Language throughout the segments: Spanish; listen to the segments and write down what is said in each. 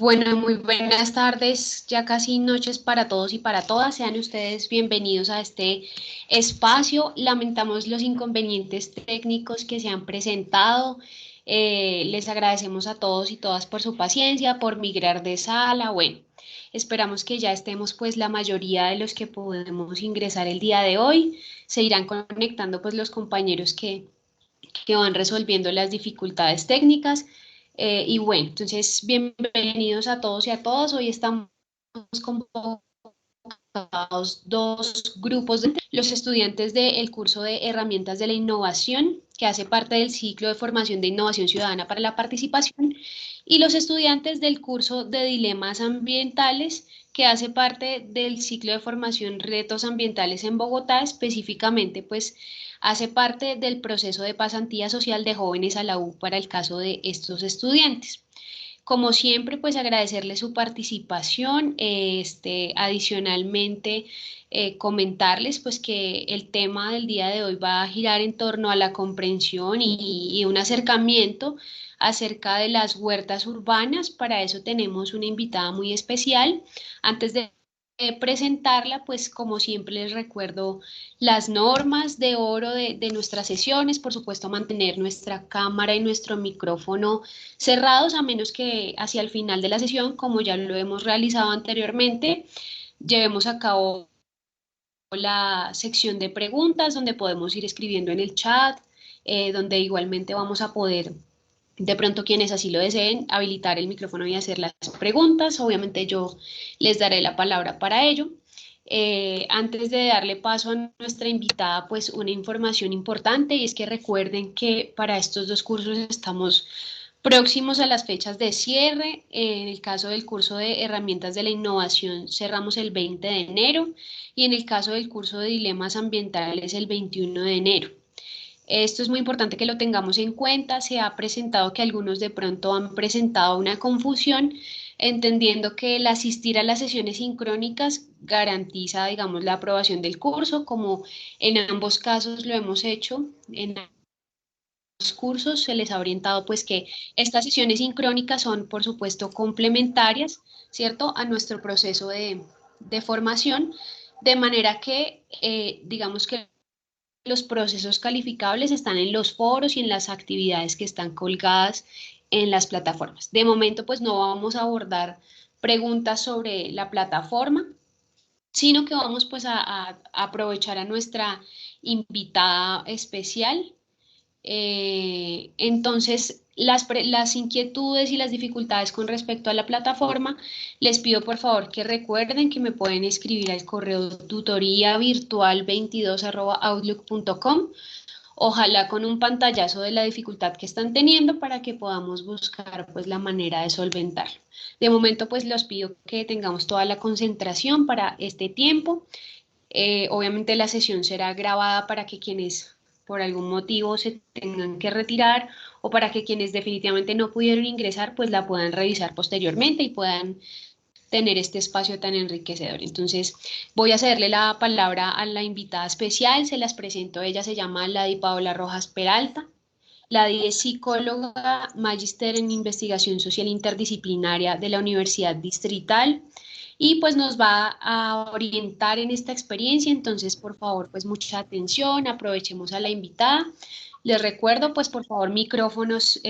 Bueno, muy buenas tardes, ya casi noches para todos y para todas. Sean ustedes bienvenidos a este espacio. Lamentamos los inconvenientes técnicos que se han presentado. Les agradecemos a todos y todas por su paciencia, por migrar de sala. Bueno, esperamos que ya estemos pues la mayoría de los que podemos ingresar el día de hoy. Se irán conectando pues los compañeros que van resolviendo las dificultades técnicas. Y bueno, entonces bienvenidos a todos y a todas. Hoy estamos convocados dos grupos de los estudiantes del curso de Herramientas de la Innovación, que hace parte del ciclo de formación de innovación ciudadana para la participación, y los estudiantes del curso de Dilemas Ambientales, que hace parte del ciclo de formación Retos Ambientales en Bogotá, específicamente pues hace parte del proceso de pasantía social de jóvenes a la U para el caso de estos estudiantes. Como siempre, pues agradecerle su participación, adicionalmente comentarles pues que el tema del día de hoy va a girar en torno a la comprensión y un acercamiento acerca de las huertas urbanas. Para eso tenemos una invitada muy especial. Antes de presentarla, pues como siempre les recuerdo las normas de oro de nuestras sesiones, por supuesto mantener nuestra cámara y nuestro micrófono cerrados, a menos que hacia el final de la sesión, como ya lo hemos realizado anteriormente, llevemos a cabo la sección de preguntas donde podemos ir escribiendo en el chat, donde igualmente vamos a poder, de pronto quienes así lo deseen, habilitar el micrófono y hacer las preguntas. Obviamente yo les daré la palabra para ello. Antes de darle paso a nuestra invitada, pues una información importante, y es que recuerden que para estos dos cursos estamos próximos a las fechas de cierre. En el caso del curso de Herramientas de la Innovación cerramos el 20 de enero y en el caso del curso de Dilemas Ambientales el 21 de enero. Esto es muy importante que lo tengamos en cuenta. Se ha presentado que algunos de pronto han presentado una confusión, entendiendo que el asistir a las sesiones sincrónicas garantiza, digamos, la aprobación del curso, como en ambos casos lo hemos hecho. En los cursos se les ha orientado pues que estas sesiones sincrónicas son por supuesto complementarias, ¿cierto?, a nuestro proceso de formación, de manera que digamos que los procesos calificables están en los foros y en las actividades que están colgadas en las plataformas. De momento, pues no vamos a abordar preguntas sobre la plataforma, sino que vamos pues a aprovechar a nuestra invitada especial. Entonces, las inquietudes y las dificultades con respecto a la plataforma, les pido por favor que recuerden que me pueden escribir al correo tutoriavirtual22@outlook.com, ojalá con un pantallazo de la dificultad que están teniendo para que podamos buscar pues la manera de solventarlo. De momento pues los pido que tengamos toda la concentración para este tiempo. Obviamente la sesión será grabada para que quienes por algún motivo se tengan que retirar o para que quienes definitivamente no pudieron ingresar pues la puedan revisar posteriormente y puedan tener este espacio tan enriquecedor. Entonces voy a cederle la palabra a la invitada especial, se las presento. Ella se llama Lady Paola Rojas Peralta. Lady es psicóloga, magíster en investigación social interdisciplinaria de la Universidad Distrital y pues nos va a orientar en esta experiencia. Entonces, por favor, pues mucha atención, aprovechemos a la invitada. Les recuerdo, pues por favor, micrófonos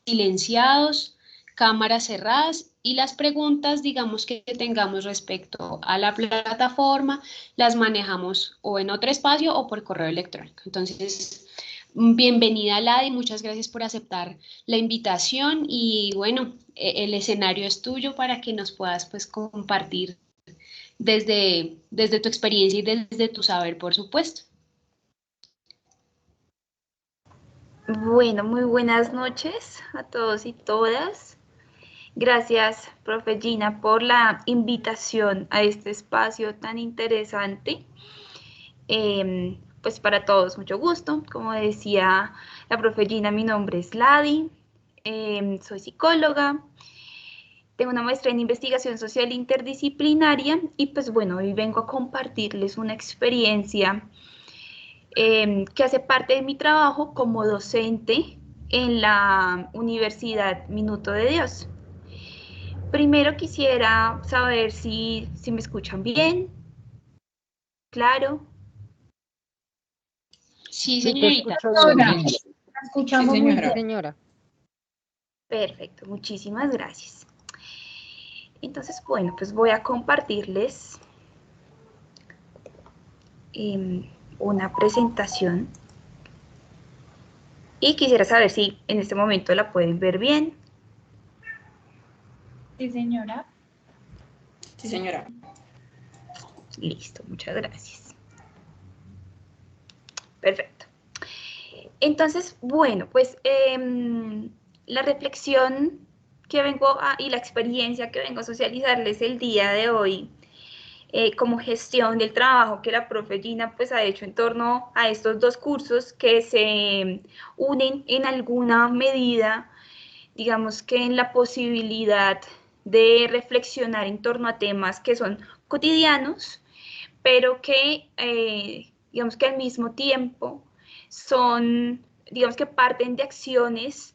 silenciados, cámaras cerradas y las preguntas, digamos que tengamos respecto a la plataforma, las manejamos o en otro espacio o por correo electrónico. Entonces, bienvenida, Ladi, muchas gracias por aceptar la invitación y bueno, el escenario es tuyo para que nos puedas pues compartir desde tu experiencia y desde tu saber, por supuesto. Bueno, muy buenas noches a todos y todas. Gracias, profe Gina, por la invitación a este espacio tan interesante. Pues para todos, mucho gusto. Como decía la profe Gina, mi nombre es Ladi, soy psicóloga, tengo una maestría en investigación social interdisciplinaria y pues bueno, hoy vengo a compartirles una experiencia que hace parte de mi trabajo como docente en la Universidad Minuto de Dios. Primero quisiera saber si me escuchan bien, claro. Sí, Sí, te señorita. escucho Señora, bien. la escuchamos Sí, muy señora. bien. Señora. Perfecto, muchísimas gracias. Entonces, bueno, pues voy a compartirles una presentación y quisiera saber si en este momento la pueden ver bien. Sí, señora. Sí, señora. Listo, muchas gracias. Perfecto. Entonces, bueno, pues la reflexión que y la experiencia que vengo a socializarles el día de hoy, como gestión del trabajo que la profe Gina pues ha hecho en torno a estos dos cursos que se unen en alguna medida, digamos que en la posibilidad de reflexionar en torno a temas que son cotidianos, pero que digamos que al mismo tiempo son, digamos que parten de acciones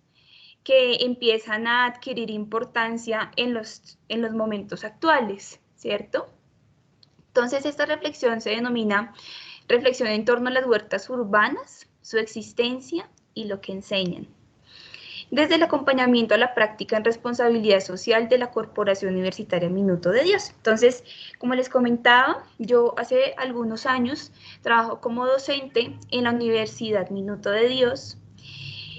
que empiezan a adquirir importancia en los momentos actuales, ¿cierto? Entonces, esta reflexión se denomina reflexión en torno a las huertas urbanas, su existencia y lo que enseñan. Desde el acompañamiento a la práctica en responsabilidad social de la Corporación Universitaria Minuto de Dios. Entonces, como les comentaba, yo hace algunos años trabajo como docente en la Universidad Minuto de Dios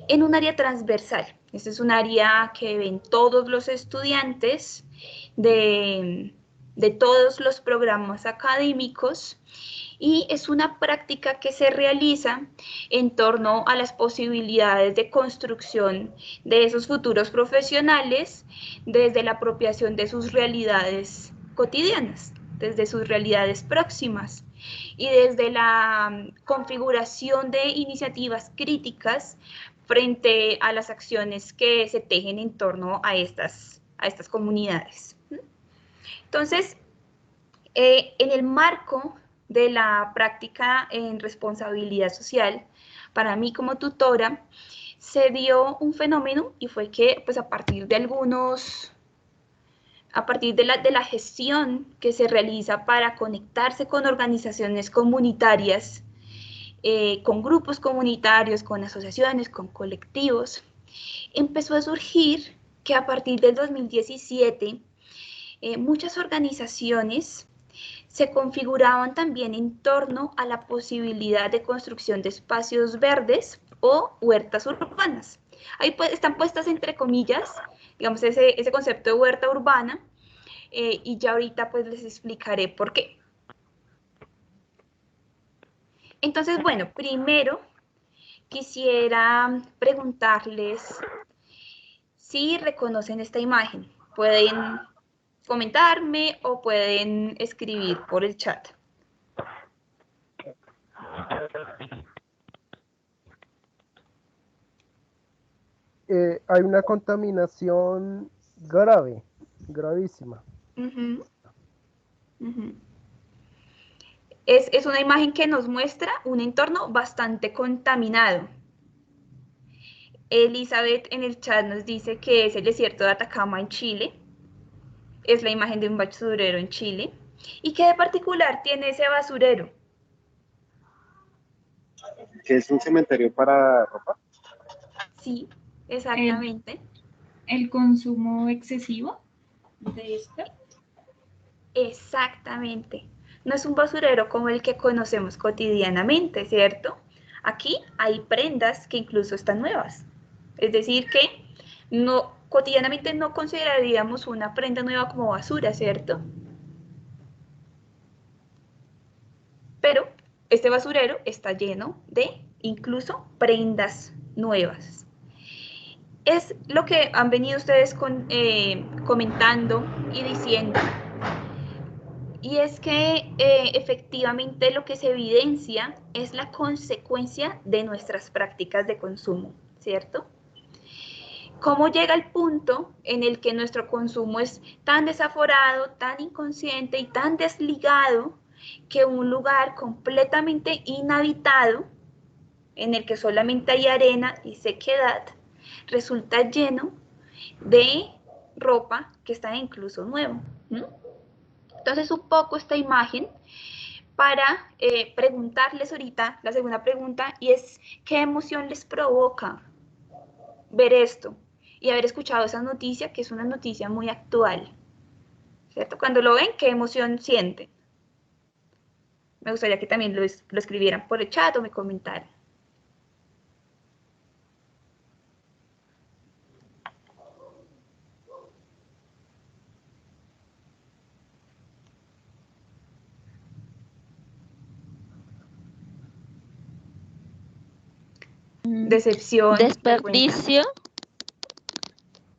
en un área transversal. Este es un área que ven todos los estudiantes de todos los programas académicos y es una práctica que se realiza en torno a las posibilidades de construcción de esos futuros profesionales desde la apropiación de sus realidades cotidianas, desde sus realidades próximas y desde la configuración de iniciativas críticas frente a las acciones que se tejen en torno a estas comunidades. Entonces, en el marco de la práctica en responsabilidad social, para mí como tutora, se dio un fenómeno y fue que pues a partir de la gestión que se realiza para conectarse con organizaciones comunitarias, con grupos comunitarios, con asociaciones, con colectivos, empezó a surgir que a partir del 2017 muchas organizaciones se configuraban también en torno a la posibilidad de construcción de espacios verdes o huertas urbanas. Ahí pues, están puestas entre comillas, digamos, ese concepto de huerta urbana, y ya ahorita pues les explicaré por qué. Entonces, bueno, primero quisiera preguntarles si reconocen esta imagen. Pueden comentarme o pueden escribir por el chat. Hay una contaminación grave, gravísima. Uh-huh. Uh-huh. Es una imagen que nos muestra un entorno bastante contaminado. Elizabeth en el chat nos dice que es el desierto de Atacama en Chile. Es la imagen de un basurero en Chile. ¿Y qué de particular tiene ese basurero? Que es un cementerio para ropa. Sí, exactamente. El consumo excesivo de esto. Exactamente. No es un basurero como el que conocemos cotidianamente, ¿cierto? Aquí hay prendas que incluso están nuevas. Es decir, que cotidianamente no consideraríamos una prenda nueva como basura, ¿cierto? Pero este basurero está lleno de incluso prendas nuevas. Es lo que han venido ustedes comentando y diciendo. Y es que efectivamente lo que se evidencia es la consecuencia de nuestras prácticas de consumo, ¿cierto? ¿Cómo llega el punto en el que nuestro consumo es tan desaforado, tan inconsciente y tan desligado que un lugar completamente inhabitado, en el que solamente hay arena y sequedad, resulta lleno de ropa que está incluso nuevo. Entonces, un poco esta imagen para preguntarles ahorita la segunda pregunta, y es, ¿qué emoción les provoca ver esto y haber escuchado esa noticia, que es una noticia muy actual? ¿Cierto? Cuando lo ven, ¿qué emoción sienten? Me gustaría que también lo escribieran por el chat o me comentaran. Decepción, vergüenza. Desperdicio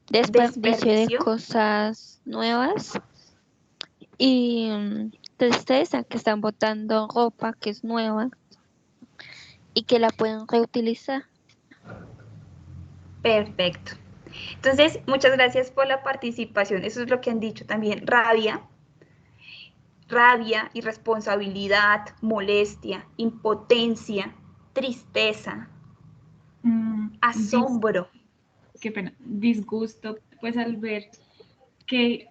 de Desperdicio. cosas nuevas y tristeza, que están botando ropa que es nueva y que la pueden reutilizar. Perfecto. Entonces, muchas gracias por la participación. Eso es lo que han dicho también. Rabia, irresponsabilidad, molestia, impotencia, tristeza, asombro. Qué pena, disgusto, pues al ver que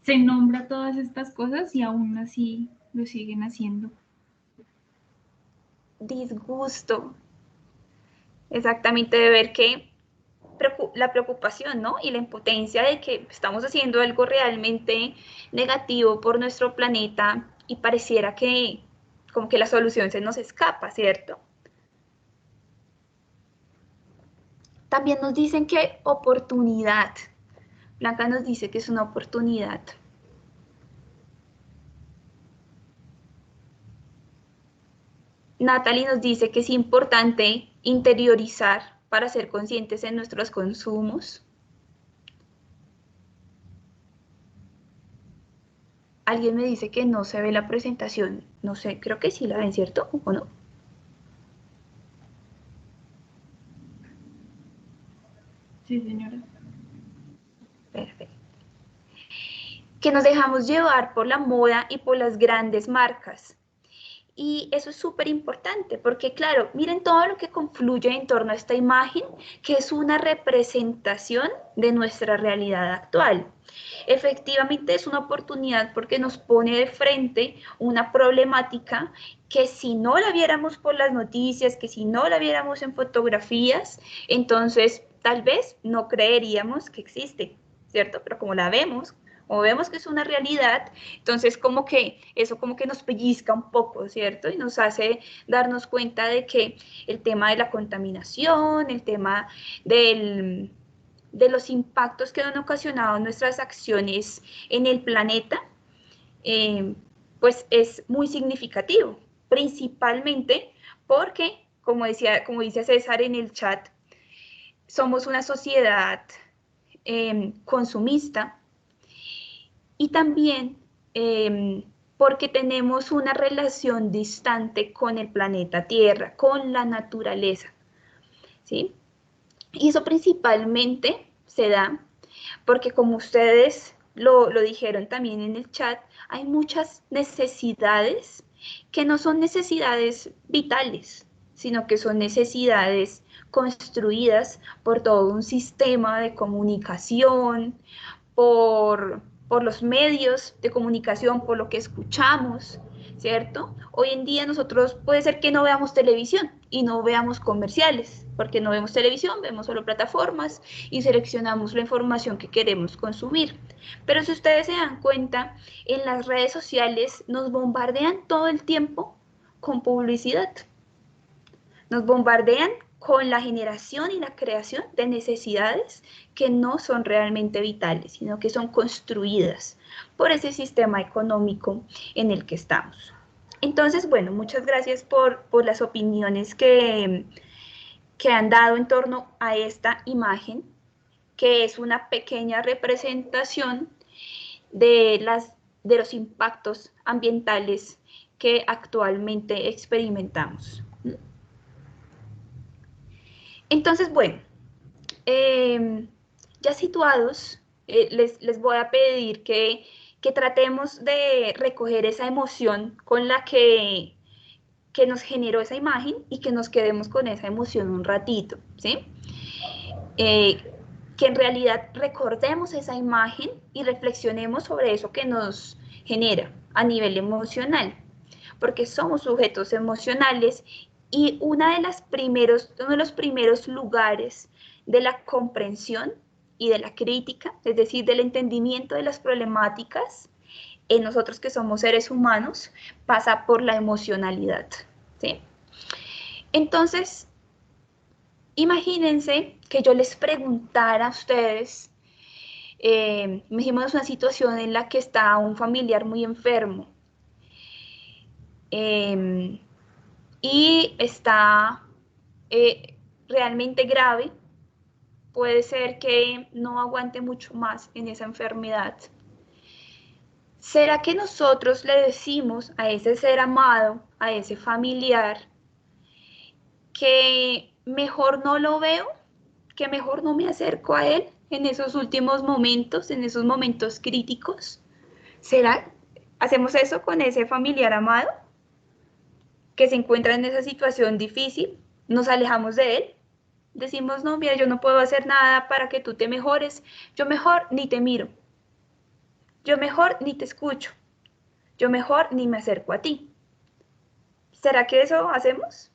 se nombra todas estas cosas y aún así lo siguen haciendo. Disgusto. Exactamente, de ver que la preocupación, ¿no? Y la impotencia de que estamos haciendo algo realmente negativo por nuestro planeta y pareciera que como que la solución se nos escapa, ¿cierto? También nos dicen que oportunidad. Blanca nos dice que es una oportunidad. Natalie nos dice que es importante interiorizar para ser conscientes en nuestros consumos. Alguien me dice que no se ve la presentación. No sé, creo que sí la ven, ¿cierto? ¿O no? Sí, señora. Perfecto. Que nos dejamos llevar por la moda y por las grandes marcas. Y eso es súper importante porque, claro, miren todo lo que confluye en torno a esta imagen, que es una representación de nuestra realidad actual. Efectivamente es una oportunidad porque nos pone de frente una problemática que si no la viéramos por las noticias, que si no la viéramos en fotografías, entonces tal vez no creeríamos que existe, ¿cierto? Pero como la vemos, como vemos que es una realidad, entonces como que eso como que nos pellizca un poco, ¿cierto? Y nos hace darnos cuenta de que el tema de la contaminación, el tema de los impactos que han ocasionado nuestras acciones en el planeta, pues es muy significativo, principalmente porque, como dice César en el chat, somos una sociedad consumista, y también porque tenemos una relación distante con el planeta Tierra, con la naturaleza, ¿sí? Y eso principalmente se da porque, como ustedes lo dijeron también en el chat, hay muchas necesidades que no son necesidades vitales, sino que son necesidades construidas por todo un sistema de comunicación, por los medios de comunicación, por lo que escuchamos, ¿cierto? Hoy en día nosotros puede ser que no veamos televisión y no veamos comerciales, porque no vemos televisión, vemos solo plataformas y seleccionamos la información que queremos consumir. Pero si ustedes se dan cuenta, en las redes sociales nos bombardean todo el tiempo con publicidad. Nos bombardean con la generación y la creación de necesidades que no son realmente vitales, sino que son construidas por ese sistema económico en el que estamos. Entonces, bueno, muchas gracias por las opiniones que han dado en torno a esta imagen, que es una pequeña representación de los impactos ambientales que actualmente experimentamos. Entonces, bueno, ya situados, les voy a pedir que tratemos de recoger esa emoción con la que nos generó esa imagen y que nos quedemos con esa emoción un ratito, ¿sí? que en realidad recordemos esa imagen y reflexionemos sobre eso que nos genera a nivel emocional, porque somos sujetos emocionales y uno de los primeros lugares de la comprensión y de la crítica, es decir, del entendimiento de las problemáticas, en nosotros que somos seres humanos, pasa por la emocionalidad, ¿sí? Entonces, imagínense que yo les preguntara a ustedes, imagínense una situación en la que está un familiar muy enfermo y está realmente grave, puede ser que no aguante mucho más en esa enfermedad. ¿Será que nosotros le decimos a ese ser amado, a ese familiar, que mejor no lo veo, que mejor no me acerco a él en esos últimos momentos, en esos momentos críticos? ¿Será? ¿Hacemos eso con ese familiar amado que se encuentra en esa situación difícil? ¿Nos alejamos de él? Decimos, no, mira, yo no puedo hacer nada para que tú te mejores, yo mejor ni te miro, yo mejor ni te escucho, yo mejor ni me acerco a ti. ¿Será que eso hacemos?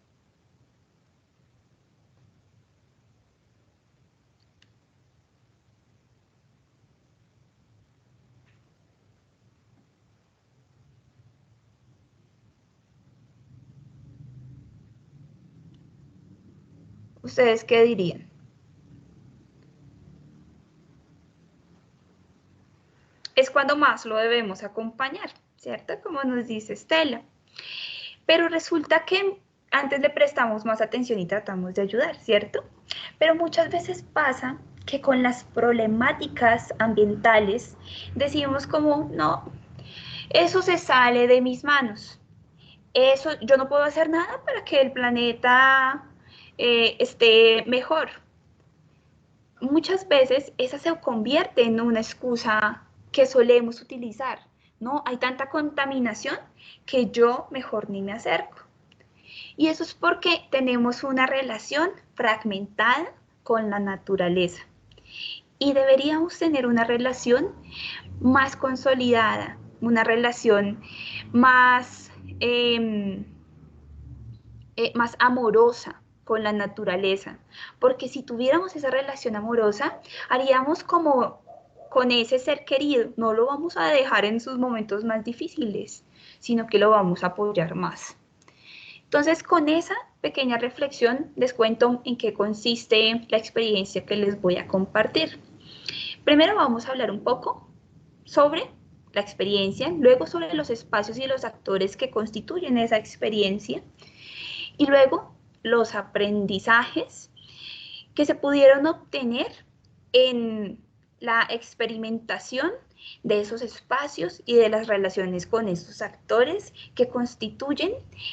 ¿Ustedes qué dirían? Es cuando más lo debemos acompañar, ¿cierto? Como nos dice Estela. Pero resulta que antes le prestamos más atención y tratamos de ayudar, ¿cierto? Pero muchas veces pasa que con las problemáticas ambientales decimos como, no, eso se sale de mis manos. Eso, yo no puedo hacer nada para que el planeta esté mejor. Muchas veces esa se convierte en una excusa que solemos utilizar, ¿no? Hay tanta contaminación que yo mejor ni me acerco. Y eso es porque tenemos una relación fragmentada con la naturaleza. Y deberíamos tener una relación más consolidada, una relación más, más amorosa con la naturaleza, porque si tuviéramos esa relación amorosa, haríamos como con ese ser querido, no lo vamos a dejar en sus momentos más difíciles, sino que lo vamos a apoyar más. Entonces, con esa pequeña reflexión, les cuento en qué consiste la experiencia que les voy a compartir. Primero vamos a hablar un poco sobre la experiencia, luego sobre los espacios y los actores que constituyen esa experiencia, y luego los aprendizajes que se pudieron obtener en la experimentación de esos espacios y de las relaciones con estos actores que constituyen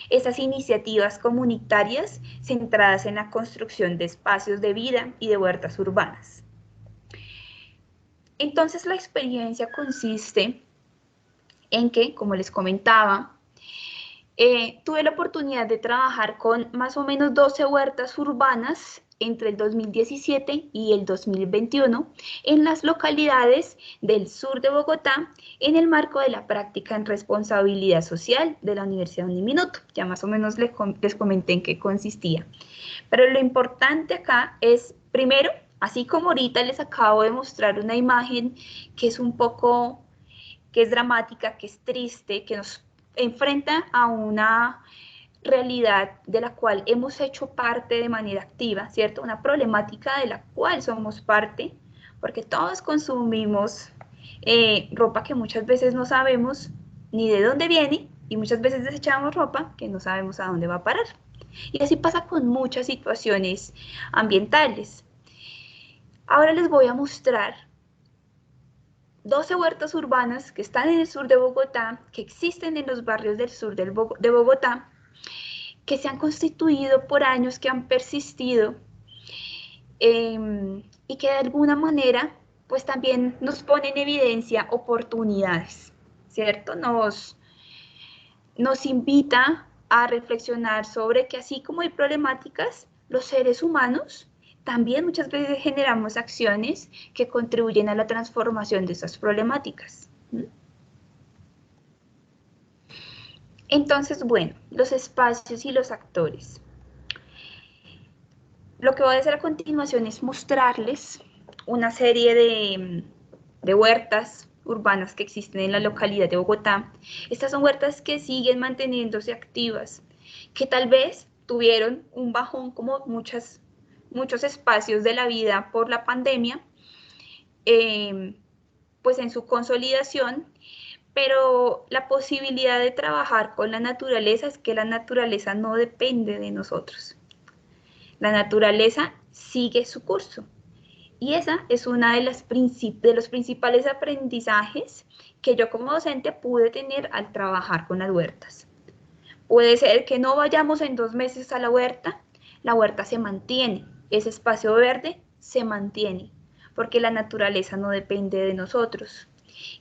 esas iniciativas comunitarias centradas en la construcción de espacios de vida y de huertas urbanas. Entonces la experiencia consiste en que, como les comentaba, tuve la oportunidad de trabajar con más o menos 12 huertas urbanas entre el 2017 y el 2021 en las localidades del sur de Bogotá en el marco de la práctica en responsabilidad social de la Universidad Uniminuto. Ya más o menos les comenté en qué consistía. Pero lo importante acá es, primero, así como ahorita les acabo de mostrar una imagen que es un poco, que es dramática, que es triste, que nos enfrenta a una realidad de la cual hemos hecho parte de manera activa, ¿cierto? Una problemática de la cual somos parte, porque todos consumimos ropa que muchas veces no sabemos ni de dónde viene y muchas veces desechamos ropa que no sabemos a dónde va a parar. Y así pasa con muchas situaciones ambientales. Ahora les voy a mostrar 12 huertas urbanas que están en el sur de Bogotá, que existen en los barrios del sur de Bogotá, que se han constituido por años, que han persistido y que de alguna manera pues también nos ponen en evidencia oportunidades, ¿cierto? Nos invita a reflexionar sobre que así como hay problemáticas, los seres humanos también muchas veces generamos acciones que contribuyen a la transformación de esas problemáticas. Entonces, bueno, los espacios y los actores. Lo que voy a hacer a continuación es mostrarles una serie de huertas urbanas que existen en la localidad de Bogotá. Estas son huertas que siguen manteniéndose activas, que tal vez tuvieron un bajón como muchos espacios de la vida por la pandemia, pues en su consolidación, pero la posibilidad de trabajar con la naturaleza es que la naturaleza no depende de nosotros. La naturaleza sigue su curso. Y esa es una de los principales aprendizajes que yo como docente pude tener al trabajar con las huertas. Puede ser que no vayamos en 2 meses a la huerta se mantiene, ese espacio verde se mantiene, porque la naturaleza no depende de nosotros.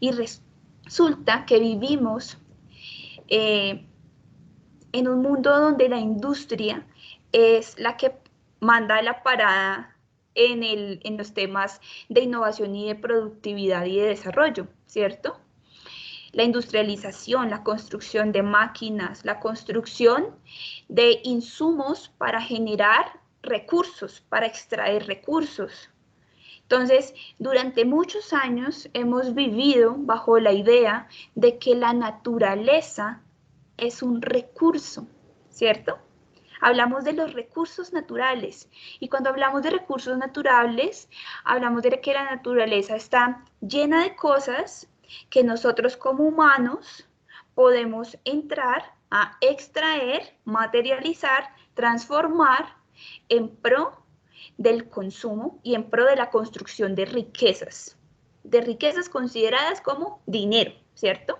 Y resulta que vivimos en un mundo donde la industria es la que manda la parada en los temas de innovación y de productividad y de desarrollo, ¿cierto? La industrialización, la construcción de máquinas, la construcción de insumos para generar recursos, para extraer recursos. Entonces, durante muchos años hemos vivido bajo la idea de que la naturaleza es un recurso, ¿cierto? Hablamos de los recursos naturales y cuando hablamos de recursos naturales, hablamos de que la naturaleza está llena de cosas que nosotros como humanos podemos entrar a extraer, materializar, transformar en pro del consumo y en pro de la construcción de riquezas consideradas como dinero, ¿cierto?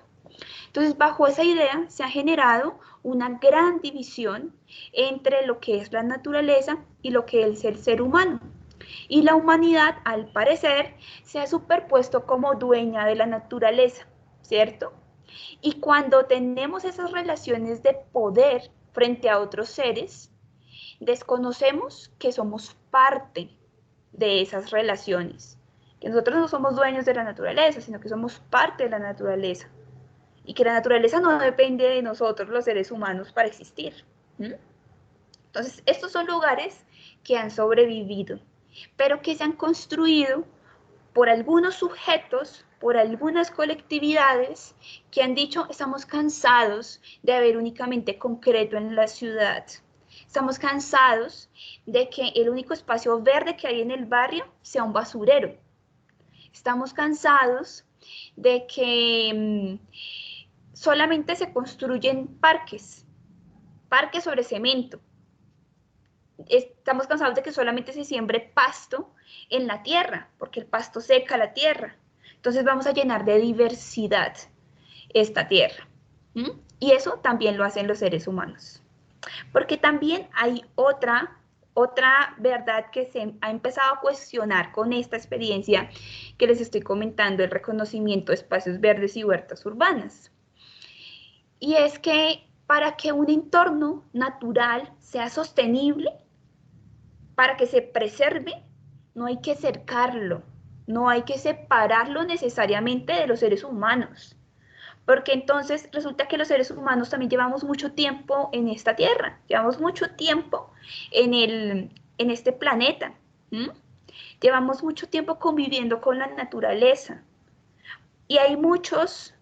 Entonces, bajo esa idea se ha generado una gran división entre lo que es la naturaleza y lo que es el ser humano. Y la humanidad, al parecer, se ha superpuesto como dueña de la naturaleza, ¿cierto? Y cuando tenemos esas relaciones de poder frente a otros seres, desconocemos que somos parte de esas relaciones, que nosotros no somos dueños de la naturaleza, sino que somos parte de la naturaleza. Y que la naturaleza no depende de nosotros, los seres humanos, para existir. Entonces, estos son lugares que han sobrevivido, pero que se han construido por algunos sujetos, por algunas colectividades que han dicho, estamos cansados de haber únicamente concreto en la ciudad. Estamos cansados de que el único espacio verde que hay en el barrio sea un basurero. Estamos cansados de que solamente se construyen parques sobre cemento. Estamos cansados de que solamente se siembre pasto en la tierra, porque el pasto seca la tierra. Entonces vamos a llenar de diversidad esta tierra. Y eso también lo hacen los seres humanos. Porque también hay otra verdad que se ha empezado a cuestionar con esta experiencia que les estoy comentando, el reconocimiento de espacios verdes y huertas urbanas. Y es que para que un entorno natural sea sostenible, para que se preserve, no hay que cercarlo, no hay que separarlo necesariamente de los seres humanos, porque entonces resulta que los seres humanos también llevamos mucho tiempo en esta tierra, llevamos mucho tiempo en este planeta, llevamos mucho tiempo conviviendo con la naturaleza, y hay muchas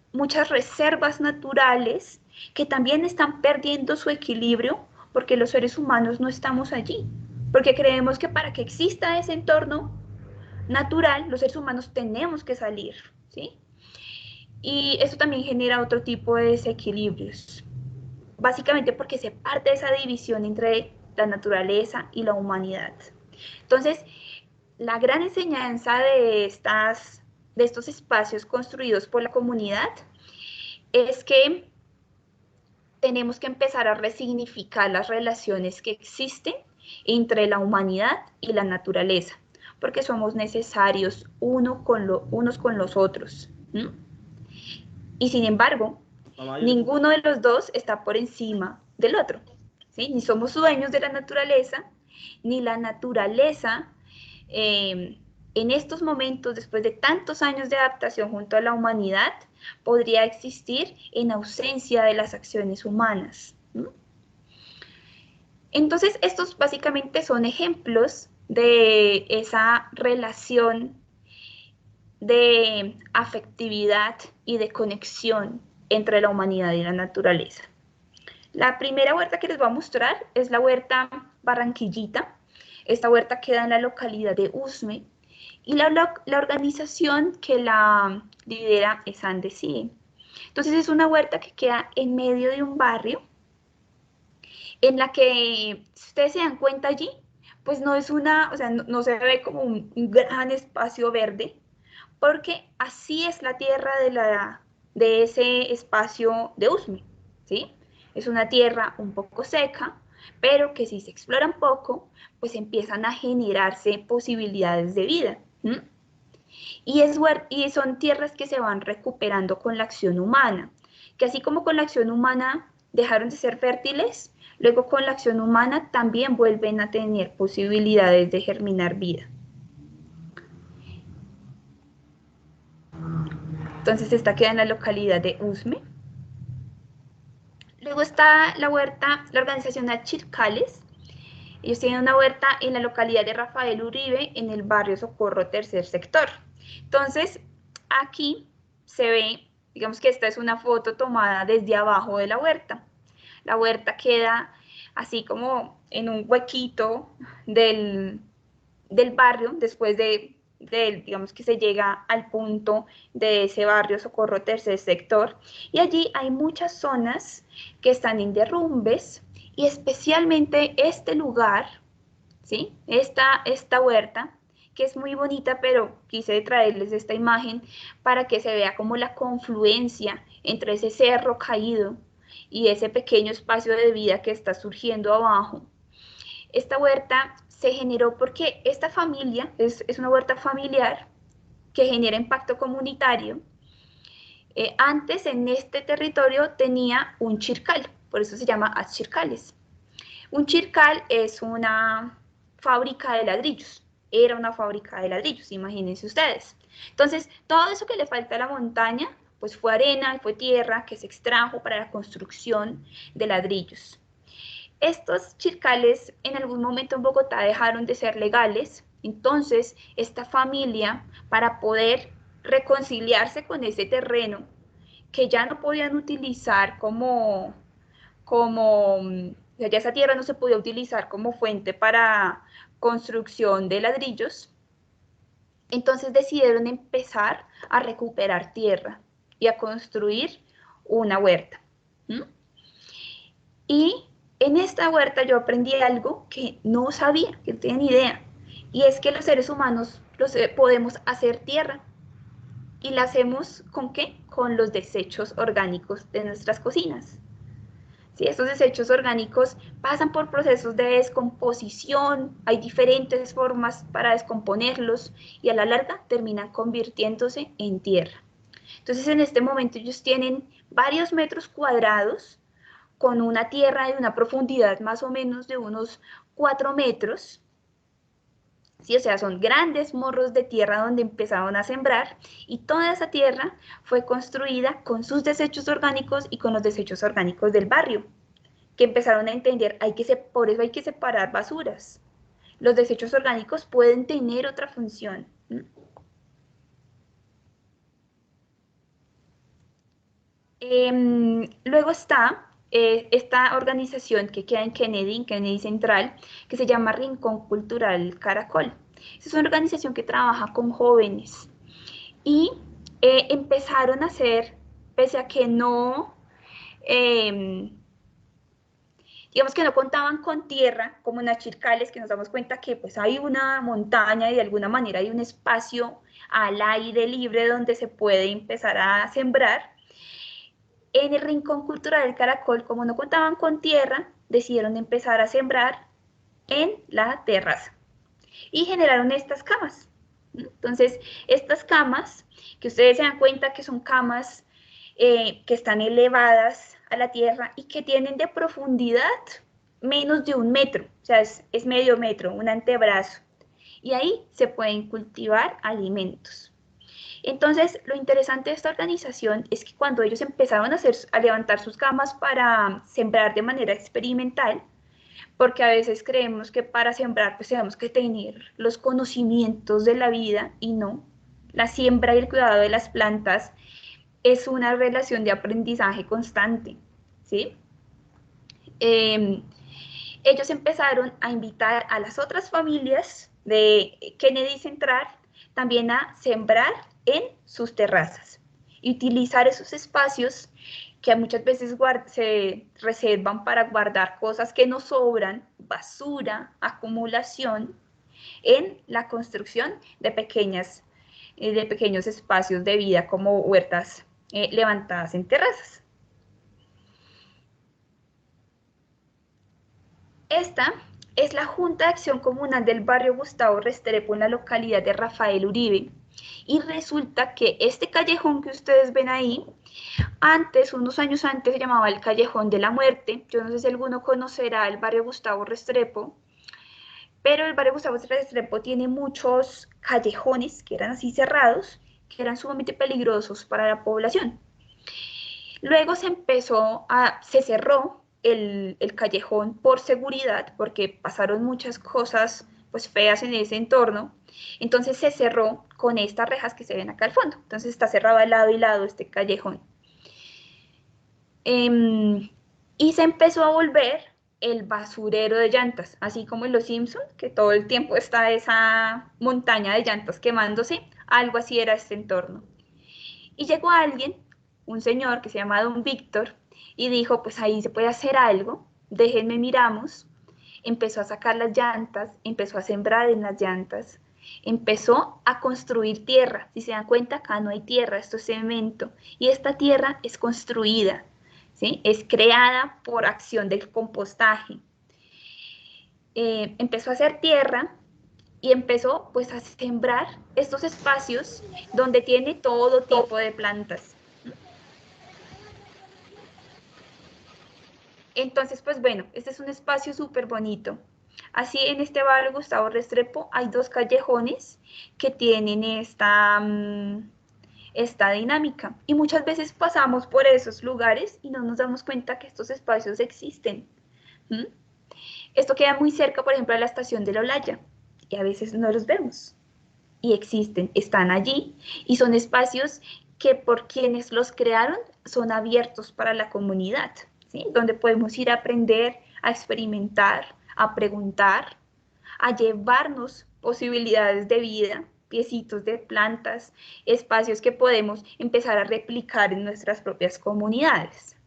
reservas naturales que también están perdiendo su equilibrio porque los seres humanos no estamos allí, porque creemos que para que exista ese entorno natural, los seres humanos tenemos que salir, ¿sí? Y eso también genera otro tipo de desequilibrios, básicamente porque se parte de esa división entre la naturaleza y la humanidad. Entonces, la gran enseñanza de estos espacios construidos por la comunidad es que tenemos que empezar a resignificar las relaciones que existen entre la humanidad y la naturaleza, porque somos necesarios unos con los otros. Y sin embargo, ninguno de los dos está por encima del otro, ¿sí? Ni somos dueños de la naturaleza, ni la naturaleza en estos momentos, después de tantos años de adaptación junto a la humanidad, podría existir en ausencia de las acciones humanas. Entonces, estos básicamente son ejemplos de esa relación de afectividad y de conexión entre la humanidad y la naturaleza. La primera huerta que les voy a mostrar es la huerta Barranquillita. Esta huerta queda en la localidad de Usme y la organización que la lidera es Andesí. Entonces es una huerta que queda en medio de un barrio en la que, si ustedes se dan cuenta allí, pues no es una, o sea, no se ve como un gran espacio verde, porque así es la tierra de ese espacio de Usme, ¿sí? Es una tierra un poco seca, pero que si se explora un poco, pues empiezan a generarse posibilidades de vida. Y son tierras que se van recuperando con la acción humana, que así como con la acción humana dejaron de ser fértiles, luego con la acción humana también vuelven a tener posibilidades de germinar vida. Entonces esta queda en la localidad de Usme. Luego está la huerta, la organización Achircales. Ellos tienen una huerta en la localidad de Rafael Uribe, en el barrio Socorro, tercer sector. Entonces, aquí se ve, digamos que esta es una foto tomada desde abajo de la huerta. La huerta queda así como en un huequito del barrio, después digamos que se llega al punto de ese barrio Socorro tercer sector, y allí hay muchas zonas que están en derrumbes, y especialmente este lugar, ¿sí? Esta huerta, que es muy bonita, pero quise traerles esta imagen para que se vea como la confluencia entre ese cerro caído y ese pequeño espacio de vida que está surgiendo abajo. Esta huerta se generó porque esta familia es una huerta familiar que genera impacto comunitario. Antes en este territorio tenía un chircal, por eso se llama Achircales. Un chircal es una fábrica de ladrillos, era una fábrica de ladrillos, imagínense ustedes. Entonces, todo eso que le falta a la montaña, pues fue arena, fue tierra que se extrajo para la construcción de ladrillos. Estos chircales en algún momento en Bogotá dejaron de ser legales, entonces esta familia, para poder reconciliarse con ese terreno que ya no podían utilizar ya esa tierra no se podía utilizar como fuente para construcción de ladrillos, entonces decidieron empezar a recuperar tierra y a construir una huerta. Y en esta huerta yo aprendí algo que no sabía, que no tenía ni idea, y es que los seres humanos podemos hacer tierra. ¿Y la hacemos con qué? Con los desechos orgánicos de nuestras cocinas. ¿Sí? Estos desechos orgánicos pasan por procesos de descomposición, hay diferentes formas para descomponerlos y a la larga terminan convirtiéndose en tierra. Entonces en este momento ellos tienen varios metros cuadrados con una tierra de una profundidad más o menos de unos 4 metros, ¿sí? O sea, son grandes morros de tierra donde empezaron a sembrar y toda esa tierra fue construida con sus desechos orgánicos y con los desechos orgánicos del barrio, que empezaron a entender, por eso hay que separar basuras. Los desechos orgánicos pueden tener otra función. Luego está esta organización que queda en Kennedy Central, que se llama Rincón Cultural Caracol. Es una organización que trabaja con jóvenes y empezaron a hacer, pese a que no, digamos que no contaban con tierra, como en Achircales, que nos damos cuenta que pues hay una montaña y de alguna manera hay un espacio al aire libre donde se puede empezar a sembrar. En el Rincón Cultural del Caracol, como no contaban con tierra, decidieron empezar a sembrar en la terraza y generaron estas camas. Entonces, estas camas, que ustedes se dan cuenta que son camas que están elevadas a la tierra y que tienen de profundidad menos de 1 metro, o sea, es medio metro, un antebrazo. y ahí se pueden cultivar alimentos. Entonces, lo interesante de esta organización es que cuando ellos empezaron a levantar sus camas para sembrar de manera experimental, porque a veces creemos que para sembrar pues tenemos que tener los conocimientos de la vida y no. La siembra y el cuidado de las plantas es una relación de aprendizaje constante, ¿sí? Ellos empezaron a invitar a las otras familias de Kennedy Central también a sembrar en sus terrazas y utilizar esos espacios que muchas veces se reservan para guardar cosas que nos sobran, basura, acumulación, en la construcción de pequeños espacios de vida como huertas levantadas en terrazas. Esta es la Junta de Acción Comunal del barrio Gustavo Restrepo en la localidad de Rafael Uribe. Y resulta que este callejón que ustedes ven ahí, antes, unos años antes, se llamaba el Callejón de la Muerte. Yo no sé si alguno conocerá el barrio Gustavo Restrepo, pero el barrio Gustavo Restrepo tiene muchos callejones que eran así cerrados, que eran sumamente peligrosos para la población. Luego se cerró el callejón por seguridad, porque pasaron muchas cosas pues feas en ese entorno. Entonces se cerró con estas rejas que se ven acá al fondo. Entonces está cerrado al lado y lado este callejón. Y se empezó a volver el basurero de llantas, así como en Los Simpson, que todo el tiempo está esa montaña de llantas quemándose, algo así era este entorno. Y llegó alguien, un señor que se llama Don Víctor, y dijo, pues ahí se puede hacer algo, déjenme miramos. Empezó a sacar las llantas, empezó a sembrar en las llantas, empezó a construir tierra. Si se dan cuenta, acá no hay tierra, esto es cemento, y esta tierra es construida, ¿sí? Es creada por acción del compostaje. Empezó a hacer tierra y empezó pues a sembrar estos espacios donde tiene todo tipo de plantas. Entonces, pues bueno, este es un espacio súper bonito. Así en este barrio Gustavo Restrepo hay dos callejones que tienen esta dinámica. Y muchas veces pasamos por esos lugares y no nos damos cuenta que estos espacios existen. ¿Mm? Esto queda muy cerca, por ejemplo, de la estación de La Olaya. Y a veces no los vemos. Y existen, están allí. Y son espacios que por quienes los crearon son abiertos para la comunidad, ¿sí? Donde podemos ir a aprender, a experimentar, a preguntar, a llevarnos posibilidades de vida, piecitos de plantas, espacios que podemos empezar a replicar en nuestras propias comunidades.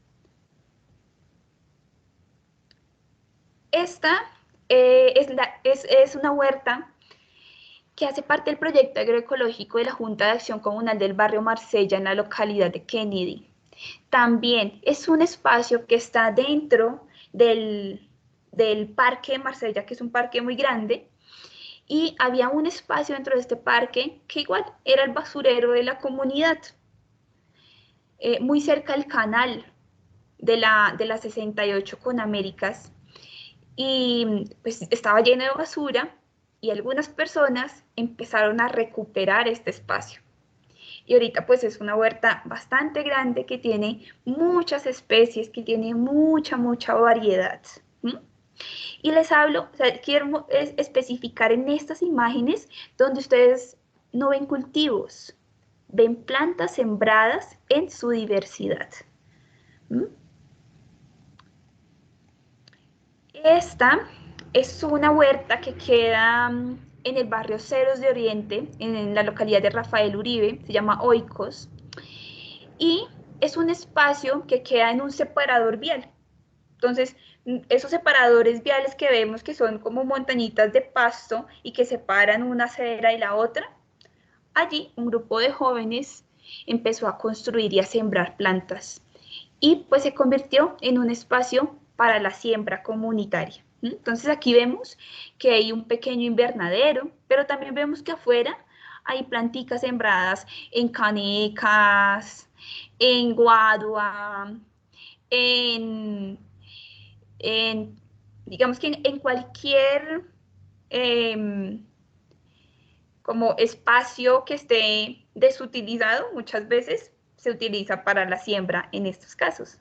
Esta es una huerta que hace parte del proyecto agroecológico de la Junta de Acción Comunal del barrio Marsella en la localidad de Kennedy. También es un espacio que está dentro del Parque de Marsella, que es un parque muy grande, y había un espacio dentro de este parque que igual era el basurero de la comunidad, muy cerca del canal de la 68 con Américas, y pues estaba lleno de basura y algunas personas empezaron a recuperar este espacio. Y ahorita pues es una huerta bastante grande que tiene muchas especies, que tiene mucha variedad. ¿Mm? Y les hablo, o sea, quiero especificar en estas imágenes donde ustedes no ven cultivos, ven plantas sembradas en su diversidad. ¿Mm? Esta es una huerta que queda en el barrio Ceros de Oriente, en la localidad de Rafael Uribe, se llama Oikos, y es un espacio que queda en un separador vial. Entonces, esos separadores viales que vemos que son como montañitas de pasto y que separan una acera y la otra, allí un grupo de jóvenes empezó a construir y a sembrar plantas y pues se convirtió en un espacio para la siembra comunitaria. Entonces aquí vemos que hay un pequeño invernadero, pero también vemos que afuera hay planticas sembradas en canecas, en guadua, en digamos que en cualquier como espacio que esté desutilizado, muchas veces se utiliza para la siembra en estos casos.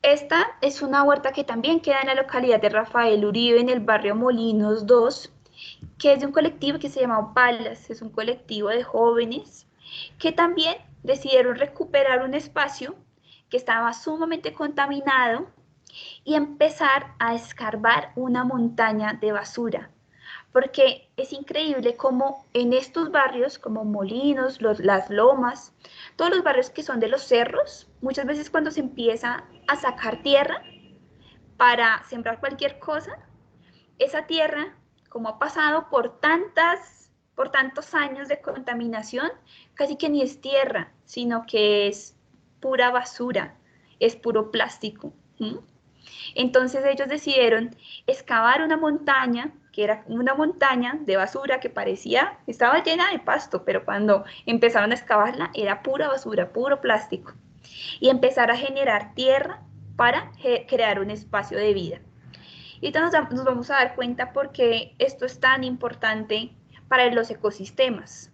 Esta es una huerta que también queda en la localidad de Rafael Uribe, en el barrio Molinos 2, que es de un colectivo que se llama Palas. Es un colectivo de jóvenes que también decidieron recuperar un espacio que estaba sumamente contaminado y empezar a escarbar una montaña de basura. Porque es increíble cómo en estos barrios, como Molinos, las Lomas, todos los barrios que son de los cerros, muchas veces cuando se empieza a sacar tierra para sembrar cualquier cosa, esa tierra, como ha pasado por tantos años de contaminación, casi que ni es tierra, sino que es pura basura, es puro plástico. Entonces ellos decidieron excavar una montaña, que era una montaña de basura que estaba llena de pasto, pero cuando empezaron a excavarla era pura basura, puro plástico, y empezar a generar tierra para crear un espacio de vida. Y ahorita nos vamos a dar cuenta por qué esto es tan importante para los ecosistemas.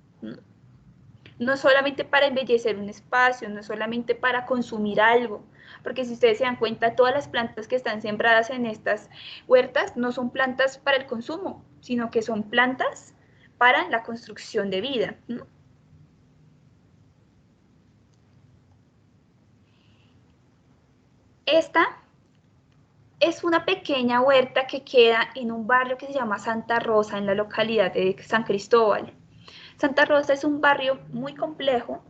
No solamente para embellecer un espacio, no solamente para consumir algo, porque si ustedes se dan cuenta, todas las plantas que están sembradas en estas huertas no son plantas para el consumo, sino que son plantas para la construcción de vida. Esta es una pequeña huerta que queda en un barrio que se llama Santa Rosa, en la localidad de San Cristóbal. Santa Rosa es un barrio muy complejo,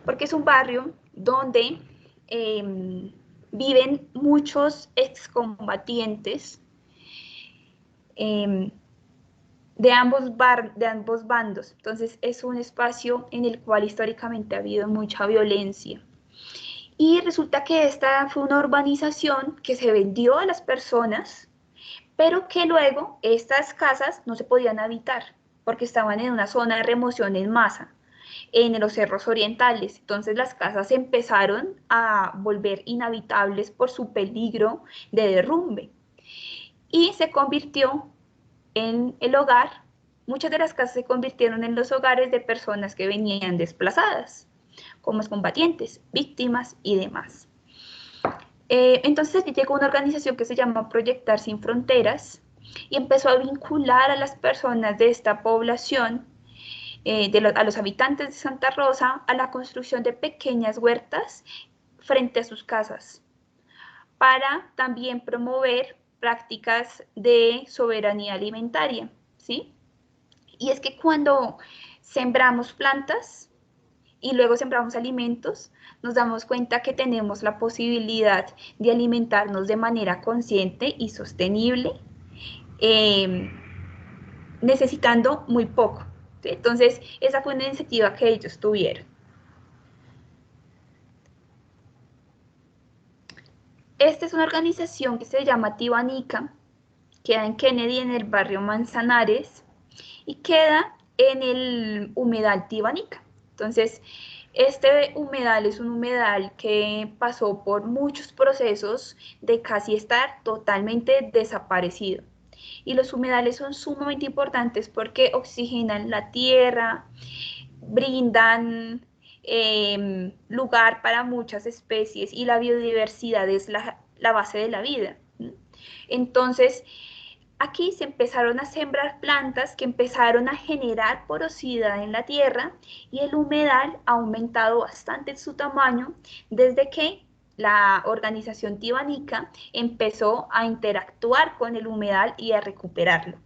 porque es un barrio donde viven muchos excombatientes de ambos bandos. Entonces es un espacio en el cual históricamente ha habido mucha violencia. Y resulta que esta fue una urbanización que se vendió a las personas, pero que luego estas casas no se podían habitar porque estaban en una zona de remoción en masa, en los cerros orientales. Entonces las casas empezaron a volver inhabitables por su peligro de derrumbe. Y se convirtió en el hogar, muchas de las casas se convirtieron en los hogares de personas que venían desplazadas, como combatientes, víctimas y demás. Entonces aquí llegó una organización que se llama Proyectar Sin Fronteras y empezó a vincular a las personas de esta población, a los habitantes de Santa Rosa, a la construcción de pequeñas huertas frente a sus casas, para también promover prácticas de soberanía alimentaria, ¿sí? Y es que cuando sembramos plantas y luego sembramos alimentos, nos damos cuenta que tenemos la posibilidad de alimentarnos de manera consciente y sostenible, necesitando muy poco, ¿sí? Entonces, esa fue una iniciativa que ellos tuvieron. Esta es una organización que se llama Tibanica, queda en Kennedy, en el barrio Manzanares, y queda en el humedal Tibanica. Entonces, este humedal es un humedal que pasó por muchos procesos de casi estar totalmente desaparecido. Y los humedales son sumamente importantes porque oxigenan la tierra, brindan lugar para muchas especies y la biodiversidad es la base de la vida. Entonces, aquí se empezaron a sembrar plantas que empezaron a generar porosidad en la tierra y el humedal ha aumentado bastante su tamaño desde que la organización Tibanica empezó a interactuar con el humedal y a recuperarlo.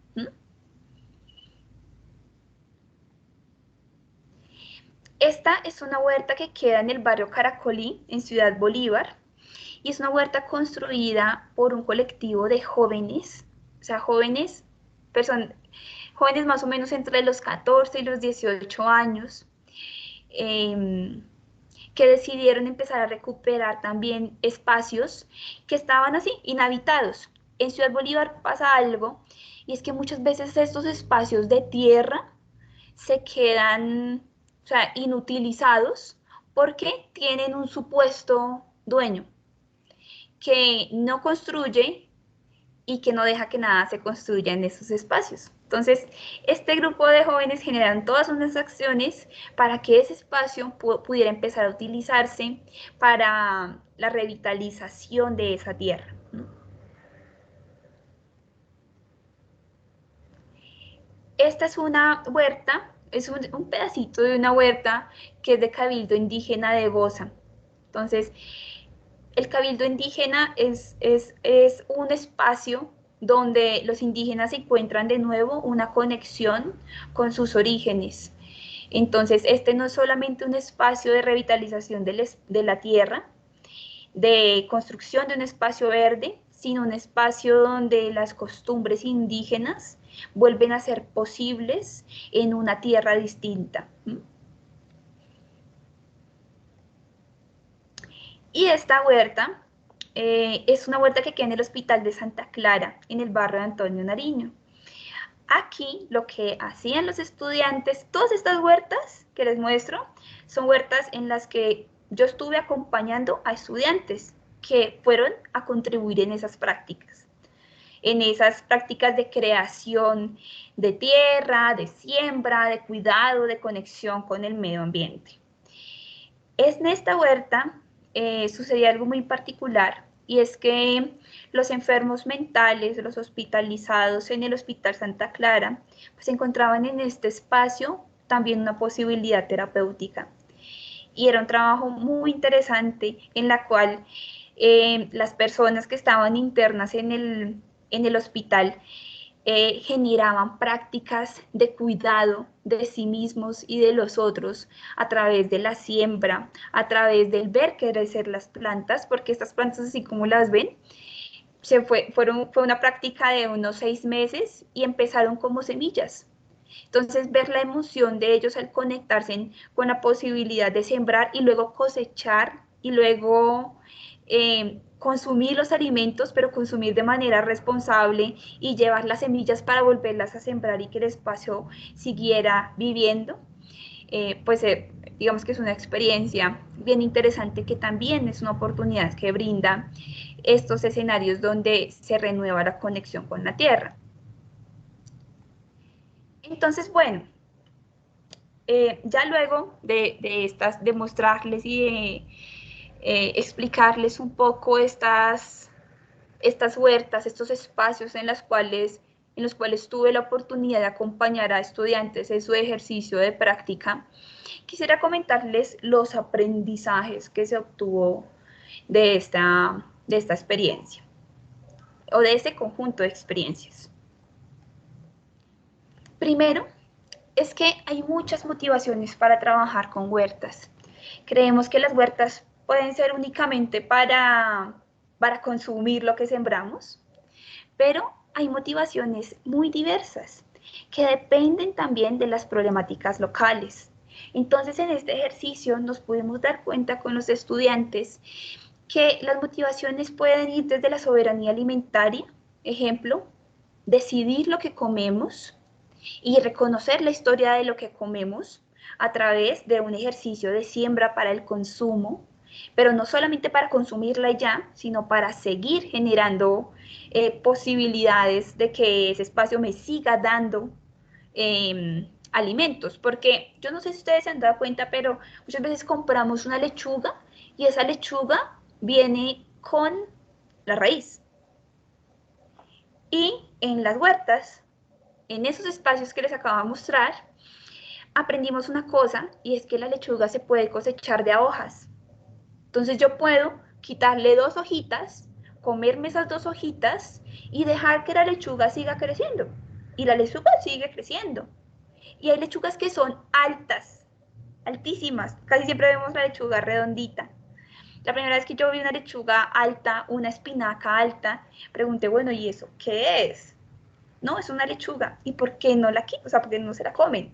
Esta es una huerta que queda en el barrio Caracolí, en Ciudad Bolívar, y es una huerta construida por un colectivo de jóvenes, o sea, jóvenes más o menos entre los 14 y los 18 años, que decidieron empezar a recuperar también espacios que estaban así, inhabitados. En Ciudad Bolívar pasa algo, y es que muchas veces estos espacios de tierra se quedan, o sea, inutilizados porque tienen un supuesto dueño que no construye y que no deja que nada se construya en esos espacios. Entonces, este grupo de jóvenes generan todas unas acciones para que ese espacio pudiera empezar a utilizarse para la revitalización de esa tierra. Esta es una huerta, es un pedacito de una huerta que es de Cabildo Indígena de Goza. Entonces, el Cabildo Indígena es un espacio donde los indígenas encuentran de nuevo una conexión con sus orígenes. Entonces, este no es solamente un espacio de revitalización de la tierra, de construcción de un espacio verde, sino un espacio donde las costumbres indígenas vuelven a ser posibles en una tierra distinta. Y esta huerta es una huerta que queda en el Hospital de Santa Clara, en el barrio de Antonio Nariño. Aquí lo que hacían los estudiantes, todas estas huertas que les muestro, son huertas en las que yo estuve acompañando a estudiantes que fueron a contribuir en esas prácticas de creación de tierra, de siembra, de cuidado, de conexión con el medio ambiente. En esta huerta sucedía algo muy particular, y es que los enfermos mentales, los hospitalizados en el Hospital Santa Clara, pues encontraban en este espacio también una posibilidad terapéutica. Y era un trabajo muy interesante en la cual las personas que estaban internas en el hospital generaban prácticas de cuidado de sí mismos y de los otros a través de la siembra, a través del ver crecer las plantas, porque estas plantas, así como las ven, fue una práctica de unos 6 meses y empezaron como semillas. Entonces, ver la emoción de ellos al conectarse con la posibilidad de sembrar y luego cosechar y luego consumir los alimentos, pero consumir de manera responsable y llevar las semillas para volverlas a sembrar y que el espacio siguiera viviendo, digamos que es una experiencia bien interesante que también es una oportunidad que brinda estos escenarios donde se renueva la conexión con la tierra. Entonces, bueno, ya luego de mostrarles y de explicarles un poco estas huertas, estos espacios en los cuales tuve la oportunidad de acompañar a estudiantes en su ejercicio de práctica, quisiera comentarles los aprendizajes que se obtuvo de esta experiencia, o de este conjunto de experiencias. Primero, es que hay muchas motivaciones para trabajar con huertas. Creemos que las huertas pueden ser únicamente para consumir lo que sembramos, pero hay motivaciones muy diversas que dependen también de las problemáticas locales. Entonces, en este ejercicio nos pudimos dar cuenta con los estudiantes que las motivaciones pueden ir desde la soberanía alimentaria, ejemplo, decidir lo que comemos, y reconocer la historia de lo que comemos a través de un ejercicio de siembra para el consumo, pero no solamente para consumirla ya, sino para seguir generando posibilidades de que ese espacio me siga dando alimentos, porque yo no sé si ustedes se han dado cuenta, pero muchas veces compramos una lechuga y esa lechuga viene con la raíz. Y en las huertas, en esos espacios que les acabo de mostrar, aprendimos una cosa, y es que la lechuga se puede cosechar de a hojas. Entonces yo puedo quitarle 2 hojitas, comerme esas 2 hojitas y dejar que la lechuga siga creciendo. Y la lechuga sigue creciendo. Y hay lechugas que son altas, altísimas. Casi siempre vemos la lechuga redondita. La primera vez que yo vi una lechuga alta, una espinaca alta, pregunté, bueno, ¿y eso qué es? No, es una lechuga. ¿Y por qué no la quitan? O sea, ¿por qué no se la comen?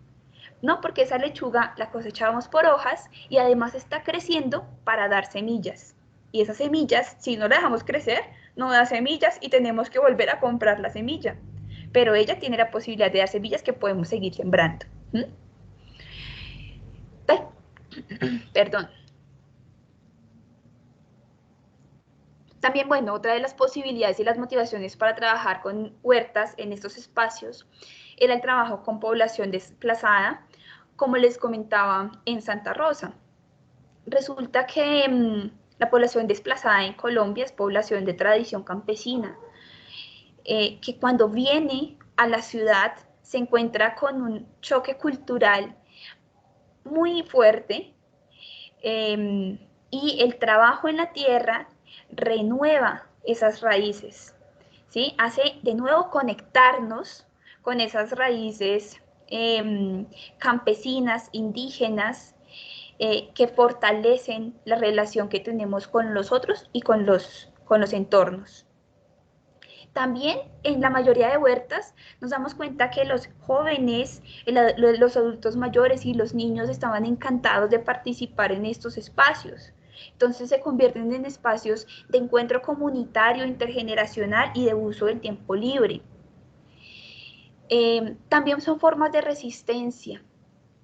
No, porque esa lechuga la cosechábamos por hojas y además está creciendo para dar semillas. Y esas semillas, si no la dejamos crecer, no da semillas y tenemos que volver a comprar la semilla. Pero ella tiene la posibilidad de dar semillas que podemos seguir sembrando. Perdón. También, bueno, otra de las posibilidades y las motivaciones para trabajar con huertas en estos espacios era el trabajo con población desplazada, como les comentaba en Santa Rosa. Resulta que la población desplazada en Colombia es población de tradición campesina, que cuando viene a la ciudad se encuentra con un choque cultural muy fuerte, y el trabajo en la tierra renueva esas raíces, ¿sí? Hace de nuevo conectarnos con esas raíces campesinas, indígenas, que fortalecen la relación que tenemos con los otros y con los entornos. También en la mayoría de huertas nos damos cuenta que los jóvenes, los adultos mayores y los niños estaban encantados de participar en estos espacios. Entonces se convierten en espacios de encuentro comunitario, intergeneracional y de uso del tiempo libre. También son formas de resistencia,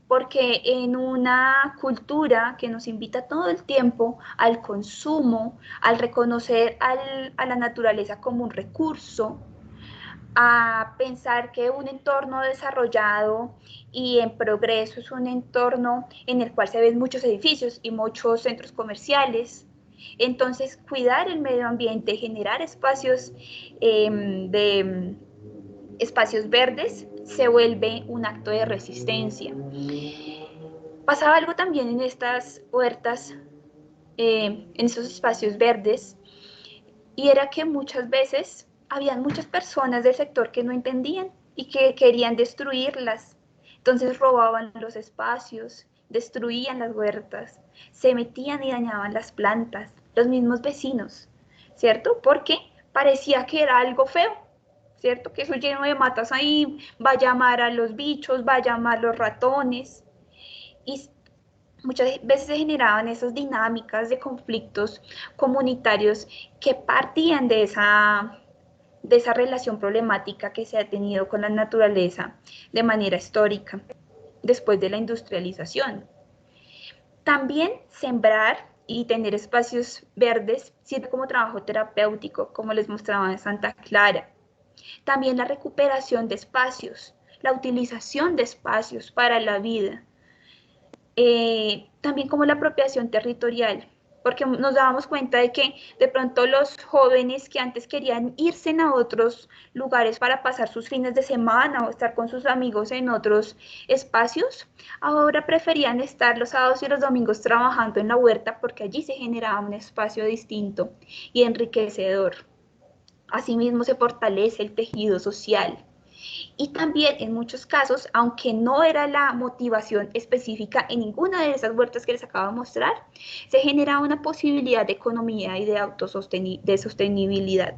porque en una cultura que nos invita todo el tiempo al consumo, al reconocer a la naturaleza como un recurso, a pensar que un entorno desarrollado y en progreso es un entorno en el cual se ven muchos edificios y muchos centros comerciales. Entonces, cuidar el medio ambiente, generar espacios espacios verdes, se vuelve un acto de resistencia. Pasaba algo también en estas huertas, en esos espacios verdes, y era que muchas veces habían muchas personas del sector que no entendían y que querían destruirlas. Entonces robaban los espacios, destruían las huertas, se metían y dañaban las plantas, los mismos vecinos, ¿cierto? Porque parecía que era algo feo, ¿cierto? Que eso lleno de matas ahí va a llamar a los bichos, va a llamar a los ratones. Y muchas veces se generaban esas dinámicas de conflictos comunitarios que partían de esa relación problemática que se ha tenido con la naturaleza de manera histórica después de la industrialización. También sembrar y tener espacios verdes sirve como trabajo terapéutico, como les mostraba en Santa Clara. También la recuperación de espacios, la utilización de espacios para la vida. También como la apropiación territorial, porque nos dábamos cuenta de que de pronto los jóvenes que antes querían irse a otros lugares para pasar sus fines de semana o estar con sus amigos en otros espacios, ahora preferían estar los sábados y los domingos trabajando en la huerta porque allí se generaba un espacio distinto y enriquecedor. Asimismo se fortalece el tejido social. Y también en muchos casos, aunque no era la motivación específica en ninguna de esas huertas que les acabo de mostrar, se generaba una posibilidad de economía y de sostenibilidad.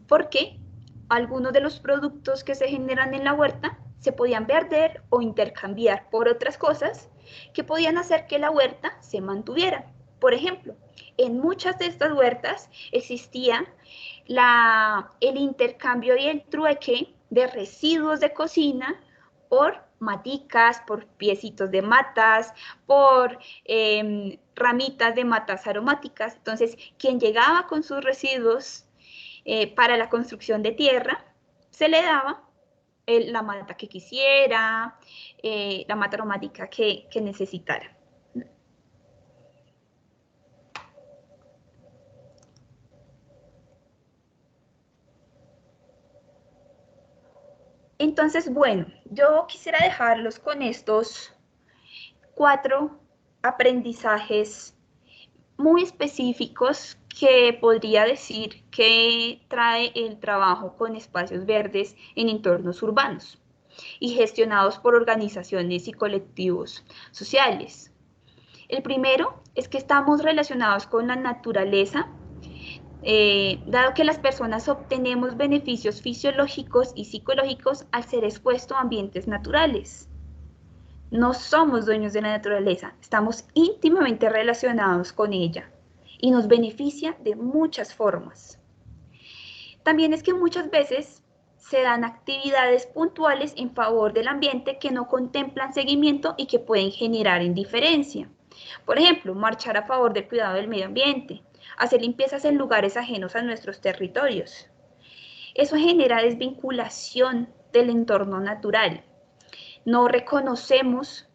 Porque algunos de los productos que se generan en la huerta se podían vender o intercambiar por otras cosas que podían hacer que la huerta se mantuviera. Por ejemplo, en muchas de estas huertas existía el intercambio y el trueque de residuos de cocina por maticas, por piecitos de matas, por ramitas de matas aromáticas. Entonces, quien llegaba con sus residuos para la construcción de tierra, se le daba la mata que quisiera, la mata aromática que necesitara. Entonces, bueno, yo quisiera dejarlos con estos 4 aprendizajes muy específicos que podría decir que trae el trabajo con espacios verdes en entornos urbanos y gestionados por organizaciones y colectivos sociales. El primero es que estamos relacionados con la naturaleza, dado que las personas obtenemos beneficios fisiológicos y psicológicos al ser expuestos a ambientes naturales. No somos dueños de la naturaleza, estamos íntimamente relacionados con ella y nos beneficia de muchas formas. También es que muchas veces se dan actividades puntuales en favor del ambiente que no contemplan seguimiento y que pueden generar indiferencia. Por ejemplo, marchar a favor del cuidado del medio ambiente, hacer limpiezas en lugares ajenos a nuestros territorios. Eso genera desvinculación del entorno natural. No reconocemos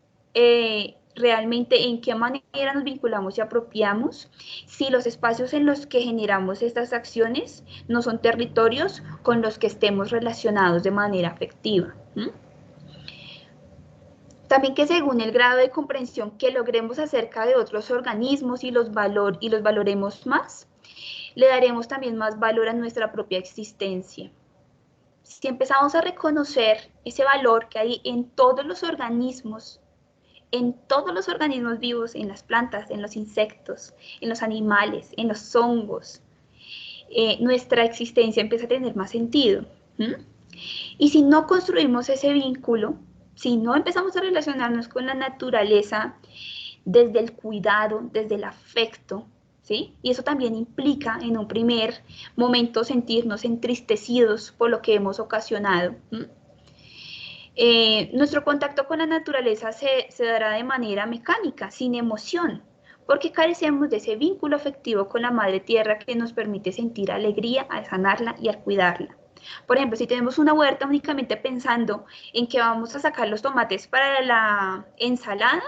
realmente en qué manera nos vinculamos y apropiamos si los espacios en los que generamos estas acciones no son territorios con los que estemos relacionados de manera afectiva. También que según el grado de comprensión que logremos acerca de otros organismos y los valoremos más, le daremos también más valor a nuestra propia existencia. Si empezamos a reconocer ese valor que hay en todos los organismos vivos, en las plantas, en los insectos, en los animales, en los hongos, nuestra existencia empieza a tener más sentido. Y si no construimos ese vínculo, si no empezamos a relacionarnos con la naturaleza desde el cuidado, desde el afecto, ¿sí? Y eso también implica en un primer momento sentirnos entristecidos por lo que hemos ocasionado. Nuestro contacto con la naturaleza se dará de manera mecánica, sin emoción, porque carecemos de ese vínculo afectivo con la madre tierra que nos permite sentir alegría al sanarla y al cuidarla. Por ejemplo, si tenemos una huerta únicamente pensando en que vamos a sacar los tomates para la ensalada,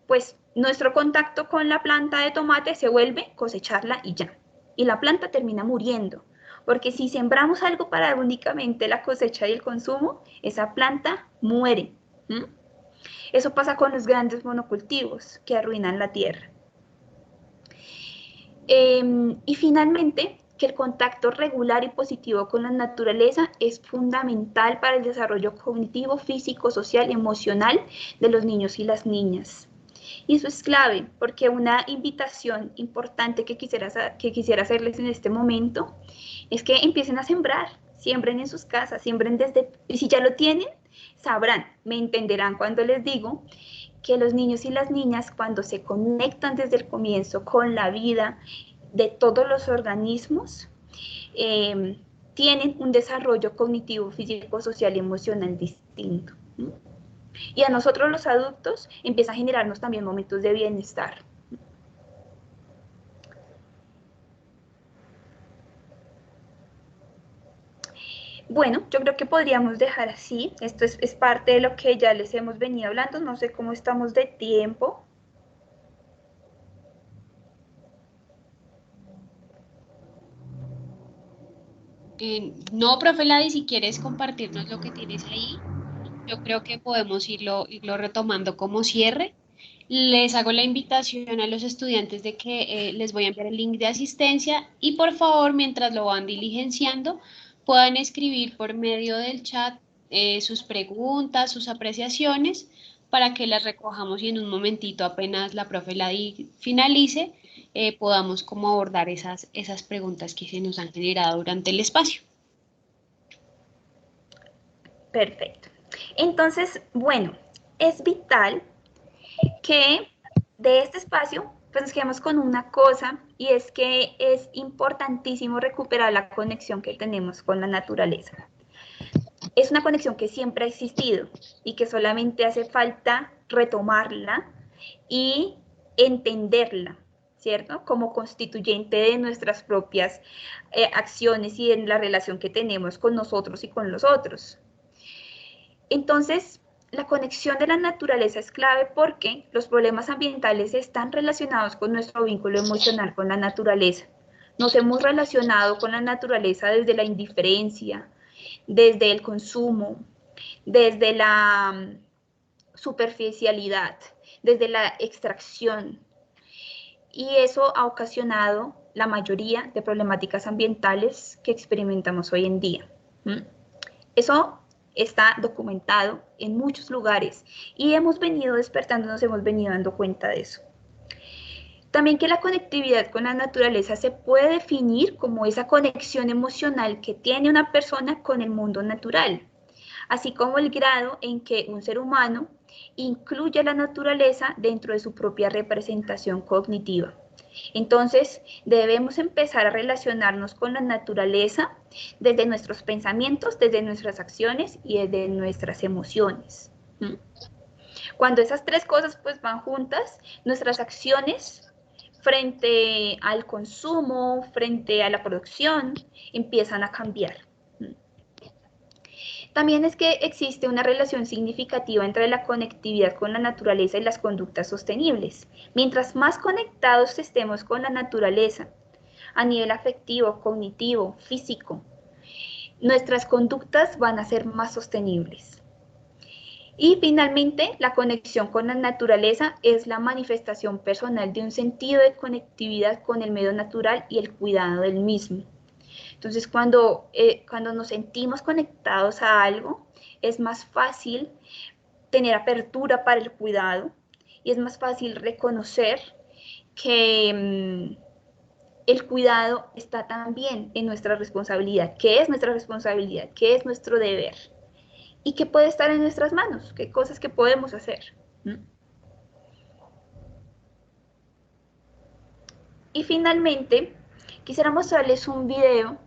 pues nuestro contacto con la planta de tomate se vuelve cosecharla y ya. Y la planta termina muriendo. Porque si sembramos algo para únicamente la cosecha y el consumo, esa planta muere. Eso pasa con los grandes monocultivos que arruinan la tierra. Y finalmente, que el contacto regular y positivo con la naturaleza es fundamental para el desarrollo cognitivo, físico, social y emocional de los niños y las niñas. Y eso es clave, porque una invitación importante que quisiera hacerles en este momento es que empiecen a sembrar, siembren en sus casas, siembren y si ya lo tienen, sabrán, me entenderán cuando les digo que los niños y las niñas cuando se conectan desde el comienzo con la vida de todos los organismos, tienen un desarrollo cognitivo, físico, social y emocional distinto. Y a nosotros los adultos empieza a generarnos también momentos de bienestar. Bueno, yo creo que podríamos dejar así. Esto es parte de lo que ya les hemos venido hablando. No sé cómo estamos de tiempo. No, profe Ladi, si quieres compartirnos lo que tienes ahí, yo creo que podemos irlo retomando como cierre. Les hago la invitación a los estudiantes de que les voy a enviar el link de asistencia y por favor, mientras lo van diligenciando, puedan escribir por medio del chat sus preguntas, sus apreciaciones, para que las recojamos y en un momentito, apenas la profe Ladi finalice, podamos como abordar esas preguntas que se nos han generado durante el espacio. Perfecto. Entonces, bueno, es vital que de este espacio pues nos quedamos con una cosa y es que es importantísimo recuperar la conexión que tenemos con la naturaleza. Es una conexión que siempre ha existido y que solamente hace falta retomarla y entenderla, ¿cierto? Como constituyente de nuestras propias acciones y en la relación que tenemos con nosotros y con los otros. Entonces, la conexión de la naturaleza es clave porque los problemas ambientales están relacionados con nuestro vínculo emocional con la naturaleza. Nos hemos relacionado con la naturaleza desde la indiferencia, desde el consumo, desde la superficialidad, desde la extracción. Y eso ha ocasionado la mayoría de problemáticas ambientales que experimentamos hoy en día. Eso está documentado en muchos lugares y hemos venido despertando, nos hemos venido dando cuenta de eso. También que la conectividad con la naturaleza se puede definir como esa conexión emocional que tiene una persona con el mundo natural, así como el grado en que un ser humano incluye la naturaleza dentro de su propia representación cognitiva. Entonces, debemos empezar a relacionarnos con la naturaleza desde nuestros pensamientos, desde nuestras acciones y desde nuestras emociones. Cuando esas tres cosas pues van juntas, nuestras acciones frente al consumo, frente a la producción, empiezan a cambiar. También es que existe una relación significativa entre la conectividad con la naturaleza y las conductas sostenibles. Mientras más conectados estemos con la naturaleza, a nivel afectivo, cognitivo, físico, nuestras conductas van a ser más sostenibles. Y finalmente, la conexión con la naturaleza es la manifestación personal de un sentido de conectividad con el medio natural y el cuidado del mismo. Entonces, cuando nos sentimos conectados a algo, es más fácil tener apertura para el cuidado y es más fácil reconocer que el cuidado está también en nuestra responsabilidad, que es nuestra responsabilidad, que es nuestro deber y que puede estar en nuestras manos, qué cosas que podemos hacer. Y finalmente, quisiera mostrarles un video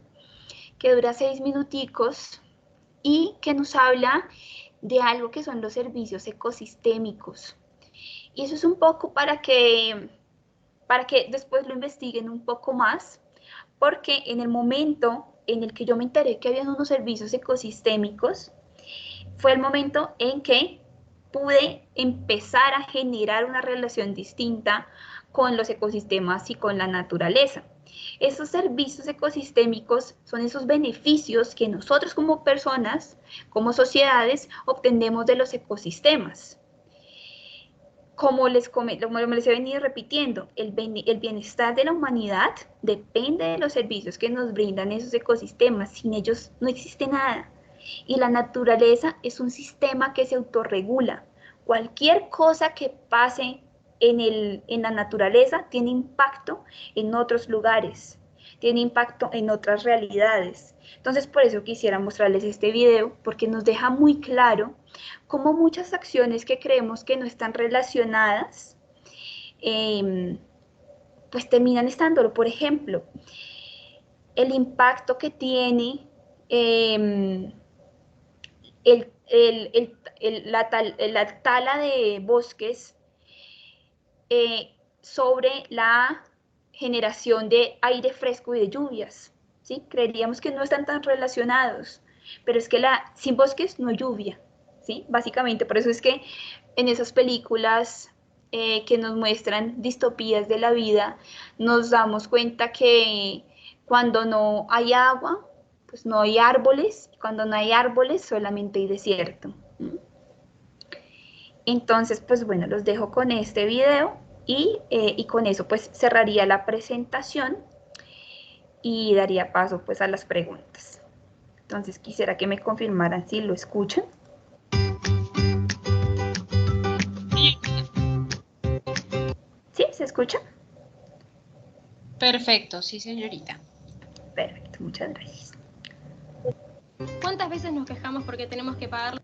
que dura 6 minuticos y que nos habla de algo que son los servicios ecosistémicos. Y eso es un poco para que después lo investiguen un poco más, porque en el momento en el que yo me enteré que habían unos servicios ecosistémicos, fue el momento en que pude empezar a generar una relación distinta con los ecosistemas y con la naturaleza. Esos servicios ecosistémicos son esos beneficios que nosotros como personas, como sociedades, obtenemos de los ecosistemas. Como les he venido repitiendo, el bienestar de la humanidad depende de los servicios que nos brindan esos ecosistemas. Sin ellos no existe nada. Y la naturaleza es un sistema que se autorregula. Cualquier cosa que pase en la naturaleza tiene impacto en otros lugares, tiene impacto en otras realidades. Entonces, por eso quisiera mostrarles este video, porque nos deja muy claro cómo muchas acciones que creemos que no están relacionadas, pues terminan estándolo. Por ejemplo, el impacto que tiene la tala de bosques sobre la generación de aire fresco y de lluvias, ¿sí? Creeríamos que no están tan relacionados, pero es que sin bosques no hay lluvia, ¿sí? Básicamente, por eso es que en esas películas que nos muestran distopías de la vida, nos damos cuenta que cuando no hay agua, pues no hay árboles, y cuando no hay árboles solamente hay desierto. Entonces, pues bueno, los dejo con este video y con eso pues cerraría la presentación y daría paso pues a las preguntas. Entonces quisiera que me confirmaran si lo escuchan. ¿Sí? ¿Se escucha? Perfecto, sí, señorita. Perfecto, muchas gracias. ¿Cuántas veces nos quejamos porque tenemos que pagar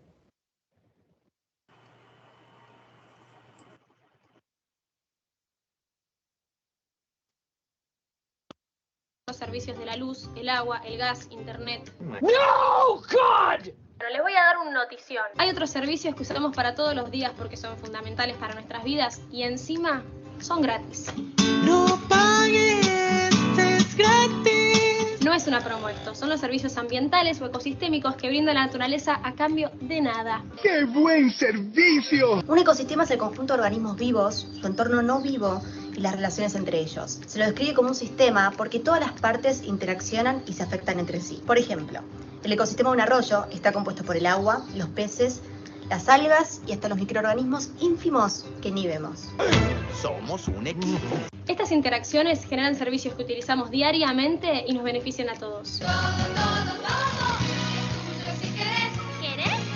los servicios de la luz, el agua, el gas, internet? ¡No, God! Pero les voy a dar una notición. Hay otros servicios que usamos para todos los días porque son fundamentales para nuestras vidas y encima son gratis. No pagues, es gratis. No es una promo esto, son los servicios ambientales o ecosistémicos que brinda la naturaleza a cambio de nada. ¡Qué buen servicio! Un ecosistema es el conjunto de organismos vivos, su entorno no vivo y las relaciones entre ellos. Se lo describe como un sistema porque todas las partes interaccionan y se afectan entre sí. Por ejemplo, el ecosistema de un arroyo está compuesto por el agua, los peces, las algas y hasta los microorganismos ínfimos que ni vemos. Somos un equipo. Estas interacciones generan servicios que utilizamos diariamente y nos benefician a todos.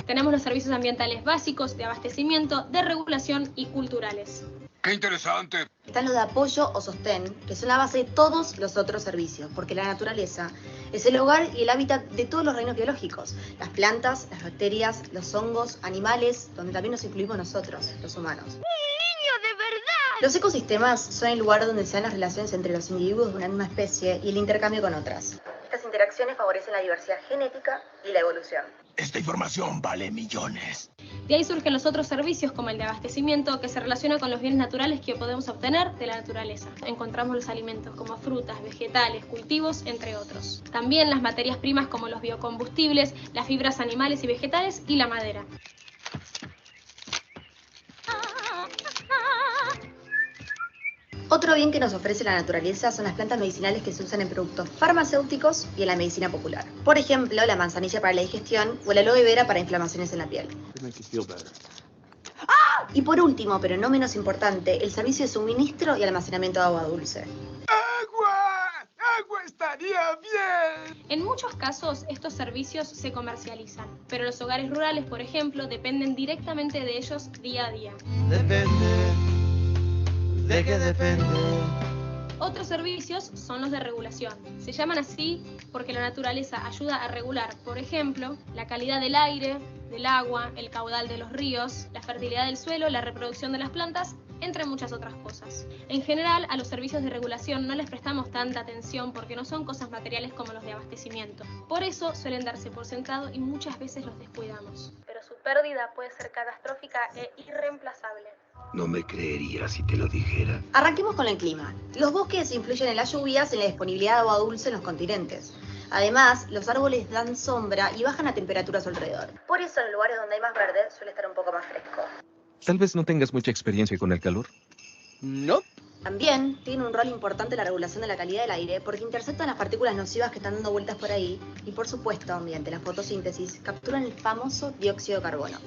Tenemos los servicios ambientales básicos, de abastecimiento, de regulación y culturales. ¡Qué interesante! Están los de apoyo o sostén, que son la base de todos los otros servicios, porque la naturaleza es el hogar y el hábitat de todos los reinos biológicos, las plantas, las bacterias, los hongos, animales, donde también nos incluimos nosotros, los humanos. ¡Un niño de verdad! Los ecosistemas son el lugar donde se dan las relaciones entre los individuos de una misma especie y el intercambio con otras. Estas interacciones favorecen la diversidad genética y la evolución. Esta información vale millones. De ahí surgen los otros servicios como el de abastecimiento, que se relaciona con los bienes naturales que podemos obtener de la naturaleza. Encontramos los alimentos como frutas, vegetales, cultivos, entre otros. También las materias primas como los biocombustibles, las fibras animales y vegetales y la madera. Otro bien que nos ofrece la naturaleza son las plantas medicinales que se usan en productos farmacéuticos y en la medicina popular. Por ejemplo, la manzanilla para la digestión o el aloe vera para inflamaciones en la piel. Y por último, pero no menos importante, el servicio de suministro y almacenamiento de agua dulce. ¡Agua! ¡Agua estaría bien! En muchos casos, estos servicios se comercializan, pero los hogares rurales, por ejemplo, dependen directamente de ellos día a día. Depende. ¿De qué depende? Otros servicios son los de regulación. Se llaman así porque la naturaleza ayuda a regular, por ejemplo, la calidad del aire, del agua, el caudal de los ríos, la fertilidad del suelo, la reproducción de las plantas, entre muchas otras cosas. En general, a los servicios de regulación no les prestamos tanta atención porque no son cosas materiales como los de abastecimiento. Por eso suelen darse por sentado y muchas veces los descuidamos. Pero su pérdida puede ser catastrófica e irreemplazable. No me creería si te lo dijera. Arranquemos con el clima. Los bosques influyen en las lluvias y en la disponibilidad de agua dulce en los continentes. Además, los árboles dan sombra y bajan la temperatura a su alrededor. Por eso, en los lugares donde hay más verde, suele estar un poco más fresco. Tal vez no tengas mucha experiencia con el calor. No. También tiene un rol importante la regulación de la calidad del aire porque interceptan las partículas nocivas que están dando vueltas por ahí y, por supuesto, mediante la fotosíntesis, capturan el famoso dióxido de carbono,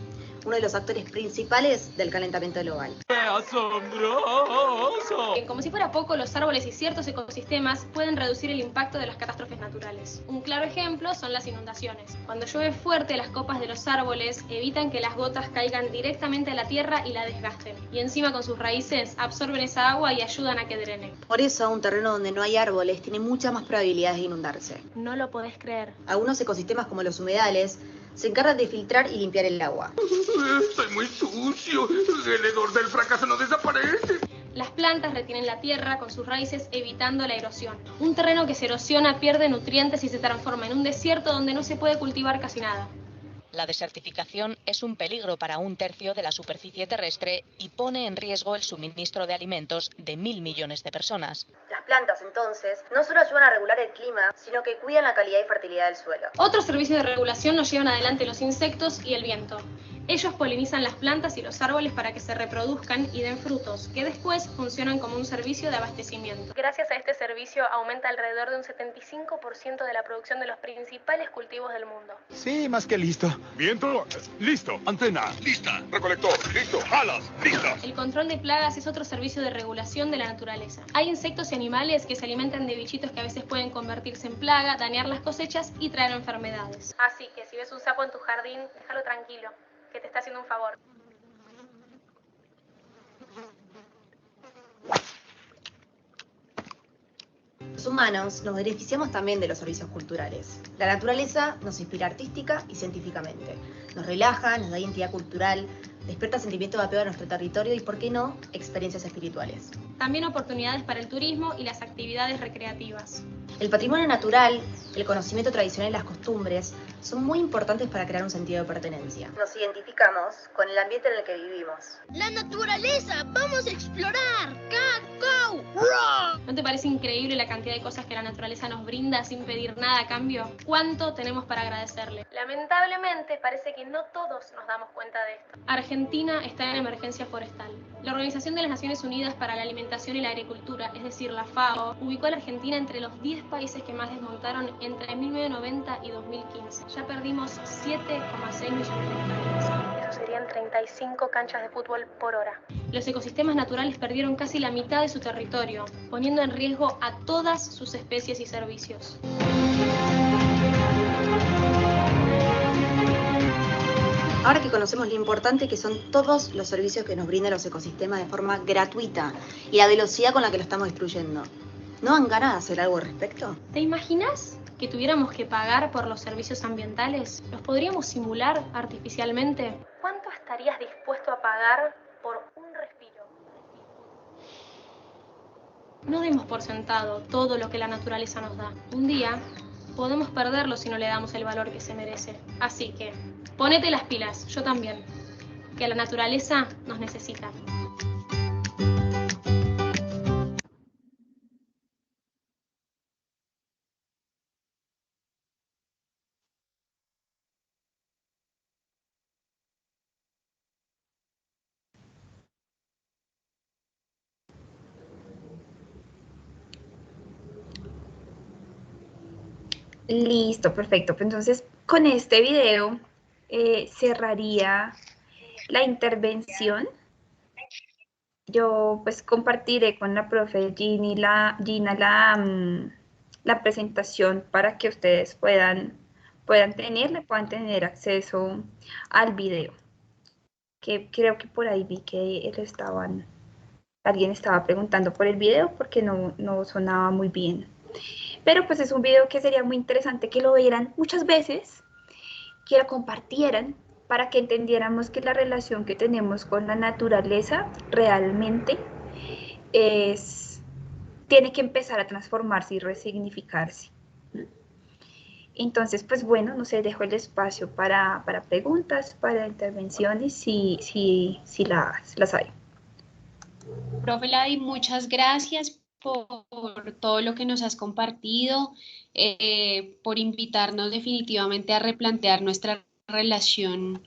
uno de los actores principales del calentamiento global. ¡Asombroso! Como si fuera poco, los árboles y ciertos ecosistemas pueden reducir el impacto de las catástrofes naturales. Un claro ejemplo son las inundaciones. Cuando llueve fuerte, las copas de los árboles evitan que las gotas caigan directamente a la tierra y la desgasten. Y encima con sus raíces absorben esa agua y ayudan a que drene. Por eso, un terreno donde no hay árboles tiene muchas más probabilidades de inundarse. No lo podés creer. Algunos ecosistemas como los humedales se encargan de filtrar y limpiar el agua. Estoy muy sucio. El hedor del fracaso no desaparece. Las plantas retienen la tierra con sus raíces evitando la erosión. Un terreno que se erosiona pierde nutrientes y se transforma en un desierto donde no se puede cultivar casi nada. La desertificación es un peligro para 1/3 de la superficie terrestre y pone en riesgo el suministro de alimentos de 1.000 millones de personas. Las plantas, entonces, no solo ayudan a regular el clima, sino que cuidan la calidad y fertilidad del suelo. Otros servicios de regulación nos llevan adelante los insectos y el viento. Ellos polinizan las plantas y los árboles para que se reproduzcan y den frutos, que después funcionan como un servicio de abastecimiento. Gracias a este servicio aumenta alrededor de un 75% de la producción de los principales cultivos del mundo. Sí, más que listo. Viento, listo. Antena, lista. Recolector, listo. Alas, listas. El control de plagas es otro servicio de regulación de la naturaleza. Hay insectos y animales que se alimentan de bichitos que a veces pueden convertirse en plaga, dañar las cosechas y traer enfermedades. Así que si ves un sapo en tu jardín, déjalo tranquilo, que te está haciendo un favor. Los humanos nos beneficiamos también de los servicios culturales. La naturaleza nos inspira artística y científicamente. Nos relaja, nos da identidad cultural, despierta sentimiento de apego a nuestro territorio y, ¿por qué no?, experiencias espirituales. También oportunidades para el turismo y las actividades recreativas. El patrimonio natural, el conocimiento tradicional y las costumbres son muy importantes para crear un sentido de pertenencia. Nos identificamos con el ambiente en el que vivimos. ¡La naturaleza! ¡Vamos a explorar! ¡Cacao! ¿No te parece increíble la cantidad de cosas que la naturaleza nos brinda sin pedir nada a cambio? ¿Cuánto tenemos para agradecerle? Lamentablemente parece que no todos nos damos cuenta de esto. Argentina está en emergencia forestal. La Organización de las Naciones Unidas para la Alimentación y la Agricultura, es decir, la FAO, ubicó a la Argentina entre los 10 países que más desmontaron entre 1990 y 2015. Ya perdimos 7,6 millones de hectáreas. Eso serían 35 canchas de fútbol por hora. Los ecosistemas naturales perdieron casi la mitad de su territorio, poniendo en riesgo a todas sus especies y servicios. Ahora que conocemos lo importante que son todos los servicios que nos brindan los ecosistemas de forma gratuita y la velocidad con la que lo estamos destruyendo, ¿no dan ganas de hacer algo al respecto? ¿Te imaginas que tuviéramos que pagar por los servicios ambientales? ¿Los podríamos simular artificialmente? ¿Cuánto estarías dispuesto a pagar por un respiro? No demos por sentado todo lo que la naturaleza nos da. Un día podemos perderlo si no le damos el valor que se merece. Así que, ponete las pilas, yo también. que la naturaleza nos necesita. Listo, perfecto. Pues entonces, con este video cerraría la intervención. Yo pues compartiré con la profe Gina la presentación para que ustedes puedan tener acceso al video. Que creo que por ahí vi que alguien estaba preguntando por el video porque no sonaba muy bien. Pero pues es un video que sería muy interesante que lo vieran muchas veces, que lo compartieran para que entendiéramos que la relación que tenemos con la naturaleza realmente tiene que empezar a transformarse y resignificarse. Entonces, pues bueno, no sé, dejo el espacio para preguntas, para intervenciones, si las hay. Profe Ladi, muchas gracias por todo lo que nos has compartido, por invitarnos definitivamente a replantear nuestra relación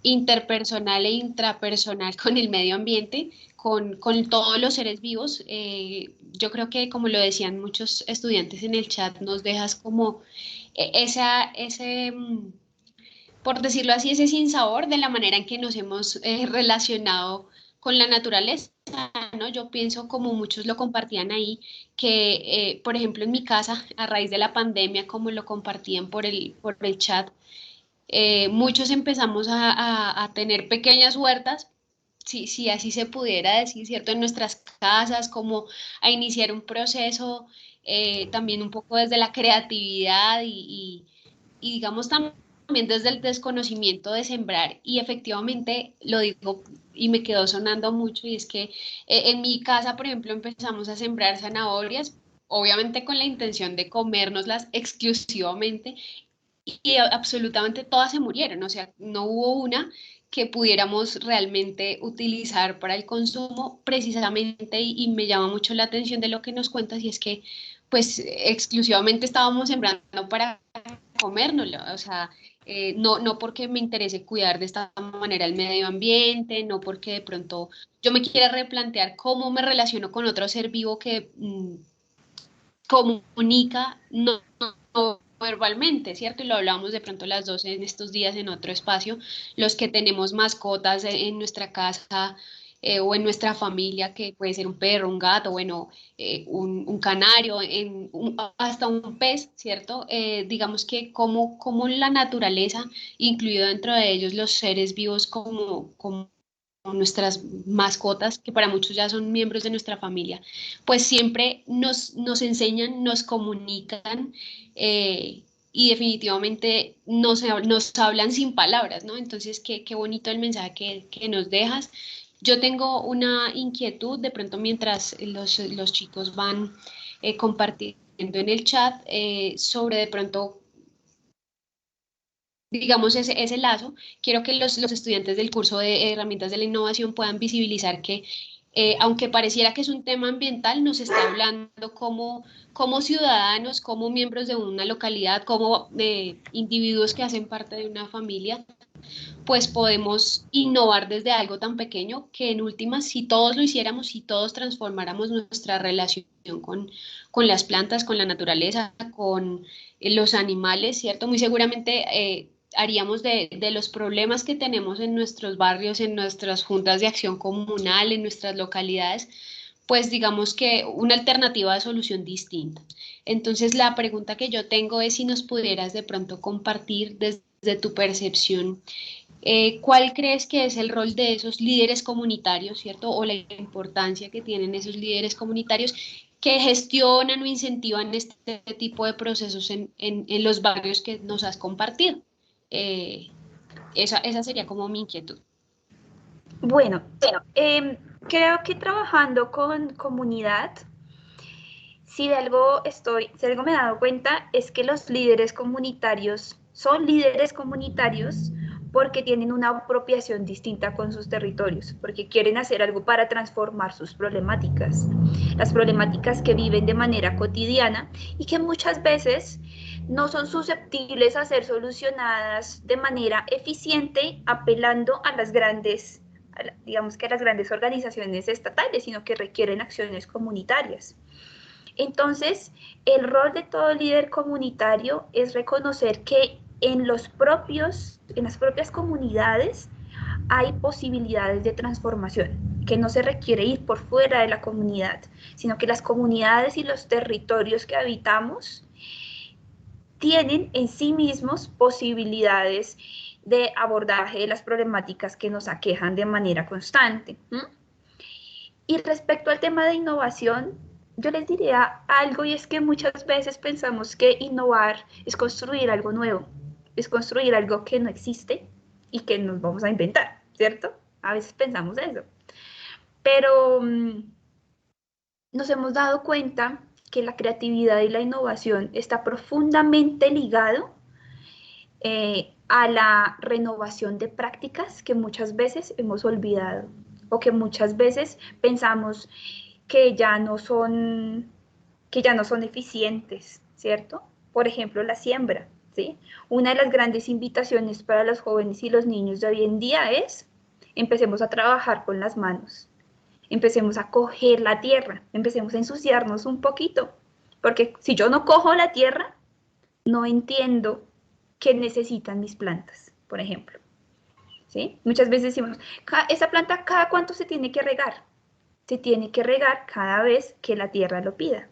interpersonal e intrapersonal con el medio ambiente, con todos los seres vivos. Yo creo que, como lo decían muchos estudiantes en el chat, nos dejas como por decirlo así, ese sinsabor de la manera en que nos hemos relacionado con la naturaleza, ¿no? Yo pienso, como muchos lo compartían ahí, que, por ejemplo, en mi casa, a raíz de la pandemia, como lo compartían por el chat, muchos empezamos a tener pequeñas huertas, si así se pudiera decir, ¿cierto? En nuestras casas, como a iniciar un proceso también un poco desde la creatividad y digamos también desde el desconocimiento de sembrar. Y efectivamente lo digo y me quedó sonando mucho, y es que en mi casa, por ejemplo, empezamos a sembrar zanahorias, obviamente con la intención de comérnoslas exclusivamente, y absolutamente todas se murieron, o sea, no hubo una que pudiéramos realmente utilizar para el consumo precisamente, y me llama mucho la atención de lo que nos cuentas, y es que pues exclusivamente estábamos sembrando para comérnoslo, o sea, no porque me interese cuidar de esta manera el medio ambiente, no porque de pronto yo me quiera replantear cómo me relaciono con otro ser vivo que comunica, no verbalmente, ¿cierto? Y lo hablamos de pronto las dos en estos días en otro espacio, los que tenemos mascotas en nuestra casa o en nuestra familia, que puede ser un perro, un gato, bueno, un canario, hasta un pez, ¿cierto? Digamos que como la naturaleza, incluido dentro de ellos los seres vivos como nuestras mascotas, que para muchos ya son miembros de nuestra familia, pues siempre nos enseñan, nos comunican y definitivamente nos hablan sin palabras, ¿no? Entonces, qué bonito el mensaje que nos dejas. Yo tengo una inquietud, de pronto mientras los chicos van compartiendo en el chat, sobre de pronto, digamos, ese lazo. Quiero que los estudiantes del curso de herramientas de la innovación puedan visibilizar que, aunque pareciera que es un tema ambiental, nos está hablando como ciudadanos, como miembros de una localidad, como individuos que hacen parte de una familia, pues podemos innovar desde algo tan pequeño que, en últimas, si todos lo hiciéramos, si todos transformáramos nuestra relación con las plantas, con la naturaleza, con los animales, ¿cierto? Muy seguramente haríamos de los problemas que tenemos en nuestros barrios, en nuestras juntas de acción comunal, en nuestras localidades, pues digamos que una alternativa de solución distinta. Entonces, la pregunta que yo tengo es si nos pudieras de pronto compartir desde tu percepción, ¿cuál crees que es el rol de esos líderes comunitarios, ¿cierto? O la importancia que tienen esos líderes comunitarios que gestionan o incentivan este tipo de procesos en los barrios que nos has compartido? Esa sería como mi inquietud. Bueno, creo que trabajando con comunidad, si de algo me he dado cuenta, es que los líderes comunitarios son líderes comunitarios porque tienen una apropiación distinta con sus territorios, porque quieren hacer algo para transformar sus problemáticas, las problemáticas que viven de manera cotidiana y que muchas veces no son susceptibles a ser solucionadas de manera eficiente apelando a las grandes, digamos que a las grandes organizaciones estatales, sino que requieren acciones comunitarias. Entonces, el rol de todo líder comunitario es reconocer que en las propias comunidades hay posibilidades de transformación, que no se requiere ir por fuera de la comunidad, sino que las comunidades y los territorios que habitamos tienen en sí mismos posibilidades de abordaje de las problemáticas que nos aquejan de manera constante. Y respecto al tema de innovación, yo les diría algo, y es que muchas veces pensamos que innovar es construir algo nuevo, es construir algo que no existe y que nos vamos a inventar, ¿cierto? A veces pensamos eso. Pero nos hemos dado cuenta que la creatividad y la innovación está profundamente ligado a la renovación de prácticas que muchas veces hemos olvidado o que muchas veces pensamos que ya no son eficientes, ¿cierto? Por ejemplo, la siembra, ¿sí? Una de las grandes invitaciones para los jóvenes y los niños de hoy en día es: empecemos a trabajar con las manos, empecemos a coger la tierra, empecemos a ensuciarnos un poquito, porque si yo no cojo la tierra, no entiendo qué necesitan mis plantas, por ejemplo. ¿Sí? Muchas veces decimos, esa planta, ¿cada cuánto se tiene que regar? Se tiene que regar cada vez que la tierra lo pida,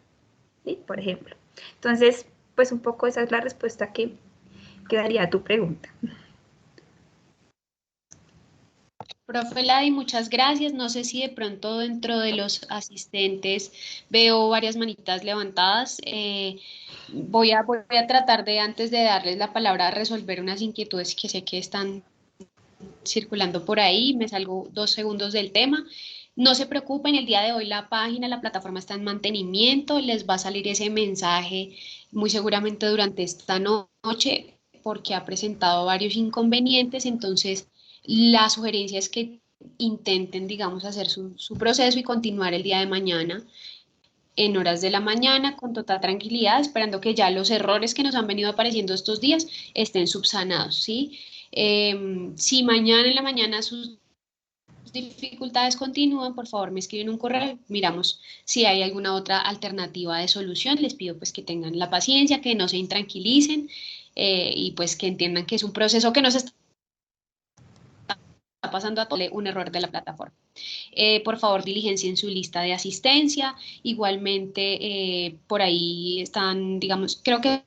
¿sí? Por ejemplo. Entonces, pues un poco esa es la respuesta que daría a tu pregunta. Profe Ladi, muchas gracias. No sé si de pronto dentro de los asistentes veo varias manitas levantadas. Voy a tratar de, antes de darles la palabra, resolver unas inquietudes que sé que están circulando por ahí. Me salgo 2 segundos del tema. No se preocupen, el día de hoy la página, la plataforma está en mantenimiento. Les va a salir ese mensaje muy seguramente durante esta noche porque ha presentado varios inconvenientes. Entonces, la sugerencia es que intenten, digamos, hacer su proceso y continuar el día de mañana en horas de la mañana con total tranquilidad, esperando que ya los errores que nos han venido apareciendo estos días estén subsanados, ¿sí? Si mañana en la mañana sus dificultades continúan, por favor me escriben un correo, miramos si hay alguna otra alternativa de solución. Les pido pues que tengan la paciencia, que no se intranquilicen y pues que entiendan que es un proceso que nos está pasando a todos un error de la plataforma. Por favor, diligencien su lista de asistencia. Igualmente, por ahí están, digamos, creo que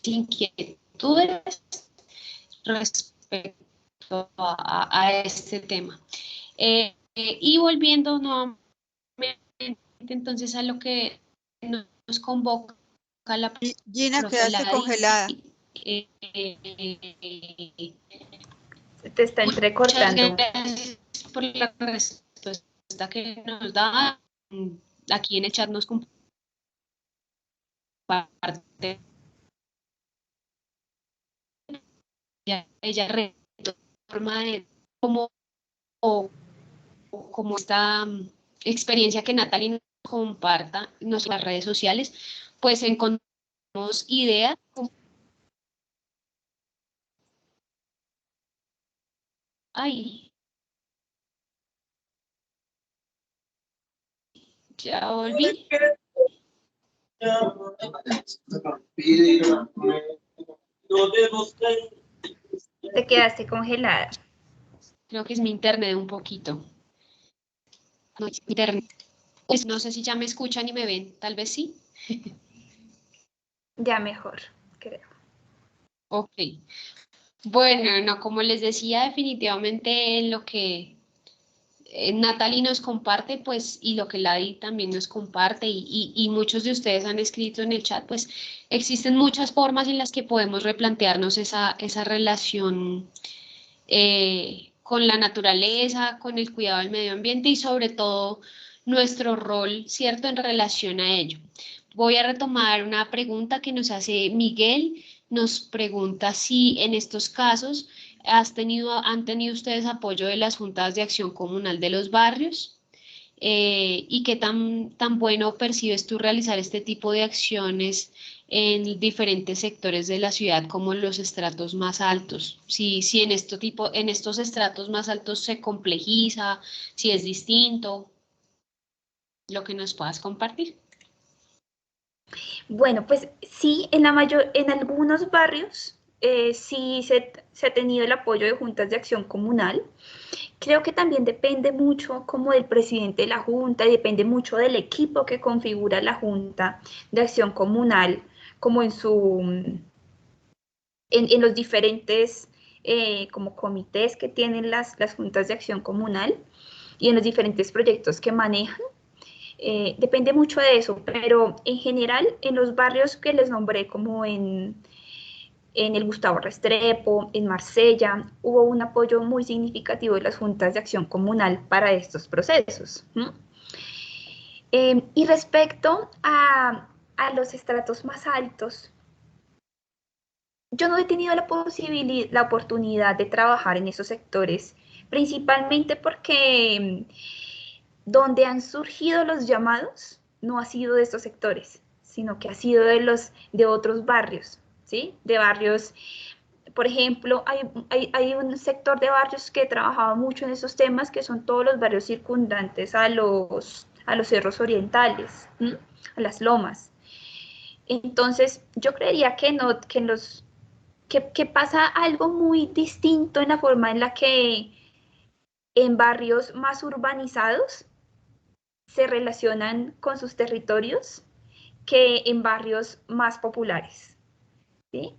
inquietudes respecto a este tema. Y volviendo nuevamente entonces a lo que nos convoca la Gina, quedaste congelada. Te está entrecortando. Muchas gracias por la respuesta que nos da. Aquí en el chat nos comparte ella reforma de cómo esta experiencia que Natalie nos comparta en nuestras redes sociales, pues encontramos ideas. Ay, ya volví. Te quedaste congelada. Creo que es mi internet un poquito. No, es mi internet. Pues no sé si ya me escuchan y me ven, tal vez sí. Ya mejor, creo. Ok. Bueno, no, como les decía, definitivamente en lo que Natalie nos comparte, pues, y lo que Ladi también nos comparte, y muchos de ustedes han escrito en el chat, pues, existen muchas formas en las que podemos replantearnos esa relación con la naturaleza, con el cuidado del medio ambiente y sobre todo nuestro rol, ¿cierto?, en relación a ello. Voy a retomar una pregunta que nos hace Miguel. Nos pregunta si en estos casos han tenido ustedes apoyo de las juntas de acción comunal de los barrios, y qué tan bueno percibes tú realizar este tipo de acciones en diferentes sectores de la ciudad, como en los estratos más altos. Si en estos estratos más altos se complejiza, si es distinto, lo que nos puedas compartir. Bueno, pues sí, en algunos barrios sí se ha tenido el apoyo de juntas de acción comunal. Creo que también depende mucho como del presidente de la junta y depende mucho del equipo que configura la junta de acción comunal, como en los diferentes como comités que tienen las juntas de acción comunal y en los diferentes proyectos que manejan. Depende mucho de eso, pero en general en los barrios que les nombré, como en el Gustavo Restrepo, en Marsella, hubo un apoyo muy significativo de las juntas de acción comunal para estos procesos. Y respecto a los estratos más altos, yo no he tenido la oportunidad de trabajar en esos sectores, principalmente porque donde han surgido los llamados no ha sido de estos sectores, sino que ha sido de otros barrios, ¿sí? De barrios, por ejemplo, hay un sector de barrios que he trabajado mucho en esos temas, que son todos los barrios circundantes a los cerros orientales, a las lomas. Entonces, yo creería que pasa algo muy distinto en la forma en la que en barrios más urbanizados se relacionan con sus territorios que en barrios más populares, ¿sí?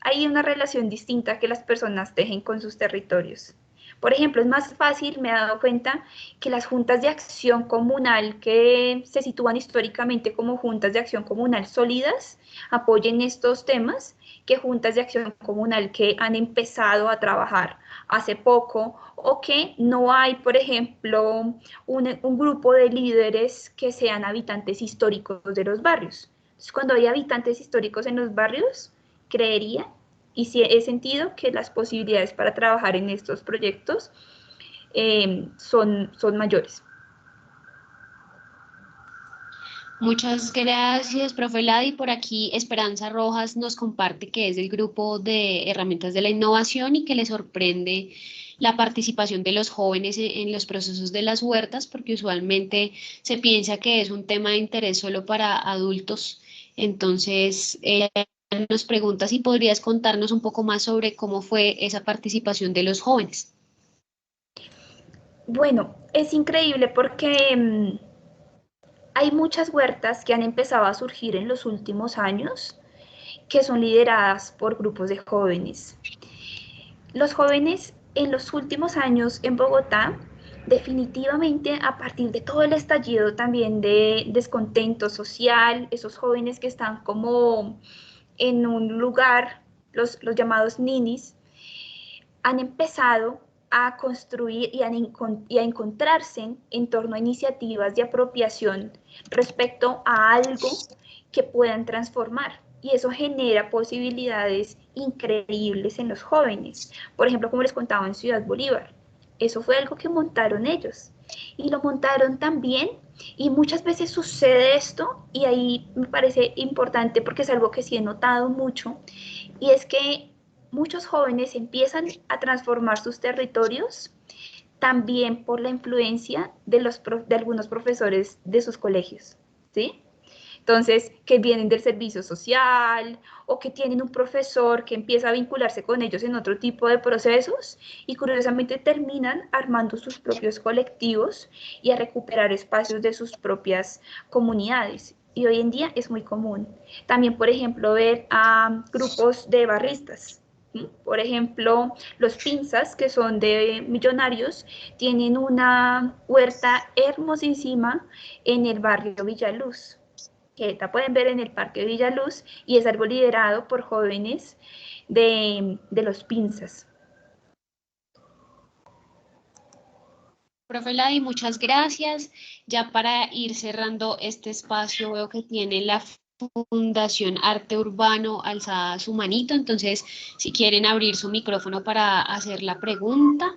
Hay una relación distinta que las personas tejen con sus territorios. Por ejemplo, es más fácil, me he dado cuenta, que las juntas de acción comunal que se sitúan históricamente como juntas de acción comunal sólidas apoyen estos temas que juntas de acción comunal que han empezado a trabajar hace poco o que no hay, por ejemplo, un grupo de líderes que sean habitantes históricos de los barrios. Entonces, cuando hay habitantes históricos en los barrios, creería y sí he sentido que las posibilidades para trabajar en estos proyectos son mayores. Muchas gracias, profe Ladi. Por aquí Esperanza Rojas nos comparte que es del grupo de herramientas de la innovación y que le sorprende la participación de los jóvenes en los procesos de las huertas, porque usualmente se piensa que es un tema de interés solo para adultos. Entonces, nos pregunta si podrías contarnos un poco más sobre cómo fue esa participación de los jóvenes. Bueno, es increíble porque hay muchas huertas que han empezado a surgir en los últimos años que son lideradas por grupos de jóvenes. Los jóvenes en los últimos años en Bogotá, definitivamente a partir de todo el estallido también de descontento social, esos jóvenes que están como en un lugar, los llamados ninis, han empezado a construir y a encontrarse en torno a iniciativas de apropiación respecto a algo que puedan transformar. Y eso genera posibilidades increíbles en los jóvenes. Por ejemplo, como les contaba en Ciudad Bolívar, eso fue algo que montaron ellos. Y lo montaron también, y muchas veces sucede esto, y ahí me parece importante porque es algo que sí he notado mucho, y es que muchos jóvenes empiezan a transformar sus territorios también por la influencia de algunos profesores de sus colegios, ¿sí? Entonces, que vienen del servicio social o que tienen un profesor que empieza a vincularse con ellos en otro tipo de procesos y curiosamente terminan armando sus propios colectivos y a recuperar espacios de sus propias comunidades. Y hoy en día es muy común. También, por ejemplo, ver a grupos de barristas, Por ejemplo, los Pinzas, que son de Millonarios, tienen una huerta hermosísima en el barrio Villaluz, que la pueden ver en el Parque Villaluz, y es algo liderado por jóvenes de los Pinzas. Profe Ladi, muchas gracias. Ya para ir cerrando este espacio, veo que tiene la Fundación Arte Urbano alzada su manito, entonces si quieren abrir su micrófono para hacer la pregunta.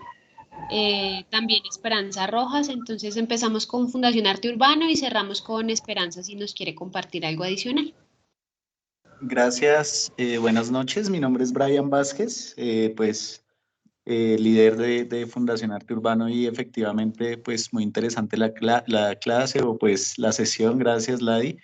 También Esperanza Rojas, entonces empezamos con Fundación Arte Urbano y cerramos con Esperanza si nos quiere compartir algo adicional. Gracias, buenas noches, mi nombre es Brian Vázquez, líder de Fundación Arte Urbano, y efectivamente pues muy interesante la clase o pues la sesión, gracias Ladi.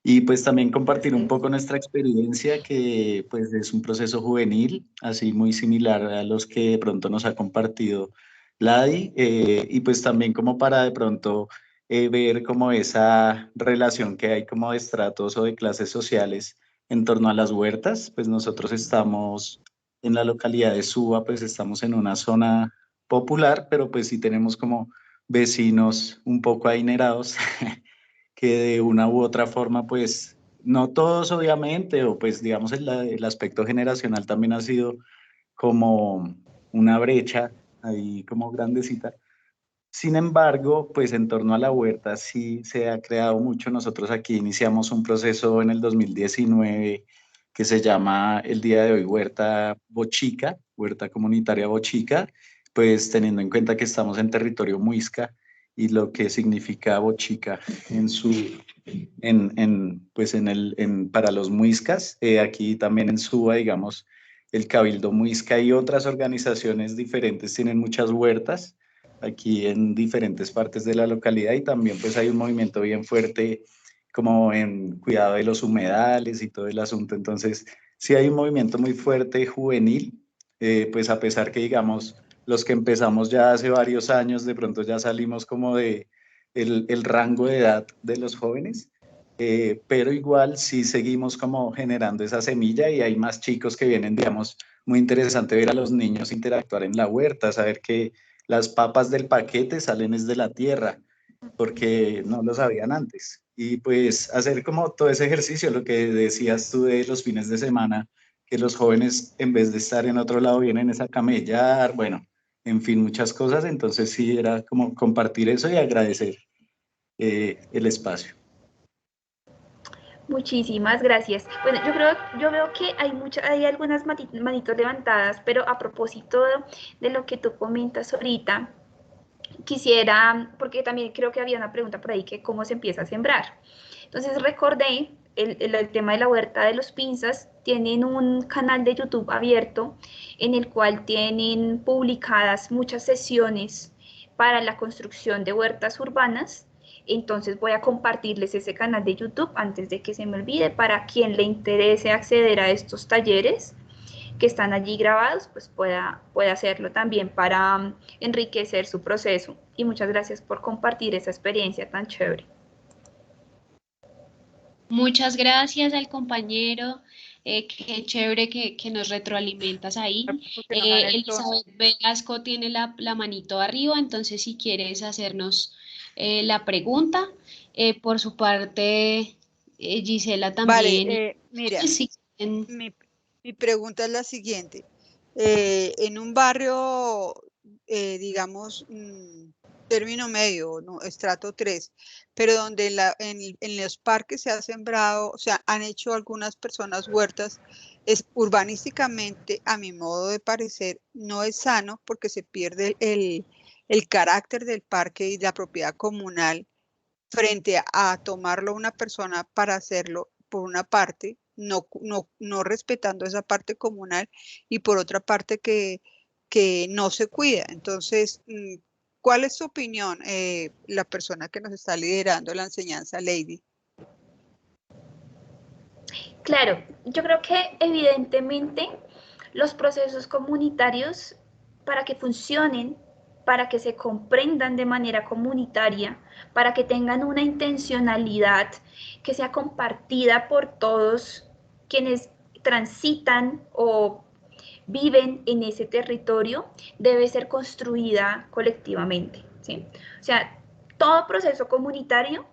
Y pues también compartir un poco nuestra experiencia, que pues es un proceso juvenil, así muy similar a los que de pronto nos ha compartido Ladi, y pues también como para de pronto ver como esa relación que hay como de estratos o de clases sociales en torno a las huertas. Pues nosotros estamos en la localidad de Suba, pues estamos en una zona popular, pero pues sí tenemos como vecinos un poco adinerados que de una u otra forma, pues, no todos obviamente, o pues digamos el aspecto generacional también ha sido como una brecha ahí como grandecita. Sin embargo, pues en torno a la huerta sí se ha creado mucho. Nosotros aquí iniciamos un proceso en el 2019 que se llama el día de hoy Huerta Bochica, Huerta Comunitaria Bochica, pues teniendo en cuenta que estamos en territorio muisca y lo que significa Bochica en su, pues para los muiscas, aquí también en Suba, digamos, el Cabildo Muisca y otras organizaciones diferentes tienen muchas huertas aquí en diferentes partes de la localidad, y también pues hay un movimiento bien fuerte como en cuidado de los humedales y todo el asunto. Entonces sí hay un movimiento muy fuerte juvenil, pues a pesar que digamos los que empezamos ya hace varios años de pronto ya salimos como de el rango de edad de los jóvenes, pero igual sí seguimos como generando esa semilla, y hay más chicos que vienen, digamos, muy interesante ver a los niños interactuar en la huerta, saber que las papas del paquete salen es de la tierra, porque no lo sabían antes. Y pues hacer como todo ese ejercicio, lo que decías tú de los fines de semana, que los jóvenes en vez de estar en otro lado vienen a camellar, bueno, en fin, muchas cosas. Entonces sí, era como compartir eso y agradecer el espacio. Muchísimas gracias. Bueno, yo veo que hay algunas manitos levantadas, pero a propósito de lo que tú comentas ahorita, quisiera, porque también creo que había una pregunta por ahí que cómo se empieza a sembrar. Entonces recordé el tema de la huerta de los Pinzas. Tienen un canal de YouTube abierto en el cual tienen publicadas muchas sesiones para la construcción de huertas urbanas. Entonces voy a compartirles ese canal de YouTube antes de que se me olvide, para quien le interese acceder a estos talleres que están allí grabados, pues pueda hacerlo también para enriquecer su proceso. Y muchas gracias por compartir esa experiencia tan chévere. Muchas gracias al compañero, qué chévere que nos retroalimentas ahí. Elizabeth Velasco tiene la manito arriba, entonces si quieres hacernos la pregunta. Por su parte, Gisela también. Vale, mira, sí, mi pregunta es la siguiente. En un barrio, digamos, término medio, ¿no? Estrato 3, pero donde en los parques se ha sembrado, o sea, han hecho algunas personas huertas, urbanísticamente, a mi modo de parecer, no es sano, porque se pierde el carácter del parque y la propiedad comunal frente a tomarlo una persona para hacerlo por una parte, no respetando esa parte comunal, y por otra parte que no se cuida. Entonces, ¿cuál es su opinión, la persona que nos está liderando la enseñanza, Lady? Claro, yo creo que evidentemente los procesos comunitarios, para que funcionen, para que se comprendan de manera comunitaria, para que tengan una intencionalidad que sea compartida por todos quienes transitan o viven en ese territorio debe ser construida colectivamente, ¿sí? O sea, todo proceso comunitario,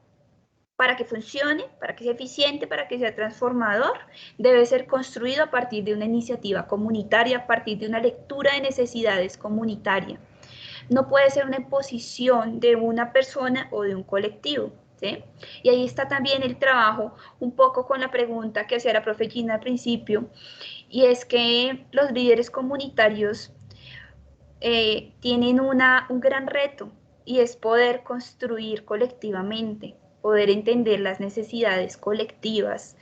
para que funcione, para que sea eficiente, para que sea transformador, debe ser construido a partir de una iniciativa comunitaria, a partir de una lectura de necesidades comunitaria. No puede ser una imposición de una persona o de un colectivo, ¿sí? Y ahí está también el trabajo, un poco con la pregunta que hacía la profe Gina al principio, y es que los líderes comunitarios tienen un gran reto, y es poder construir colectivamente, poder entender las necesidades colectivas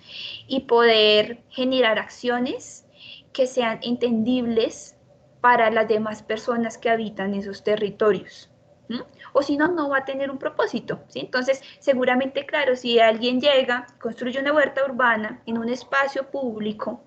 y poder generar acciones que sean entendibles para las demás personas que habitan esos territorios. ¿Mm? O si no, no va a tener un propósito, ¿sí? Entonces, seguramente, claro, si alguien llega, construye una huerta urbana en un espacio público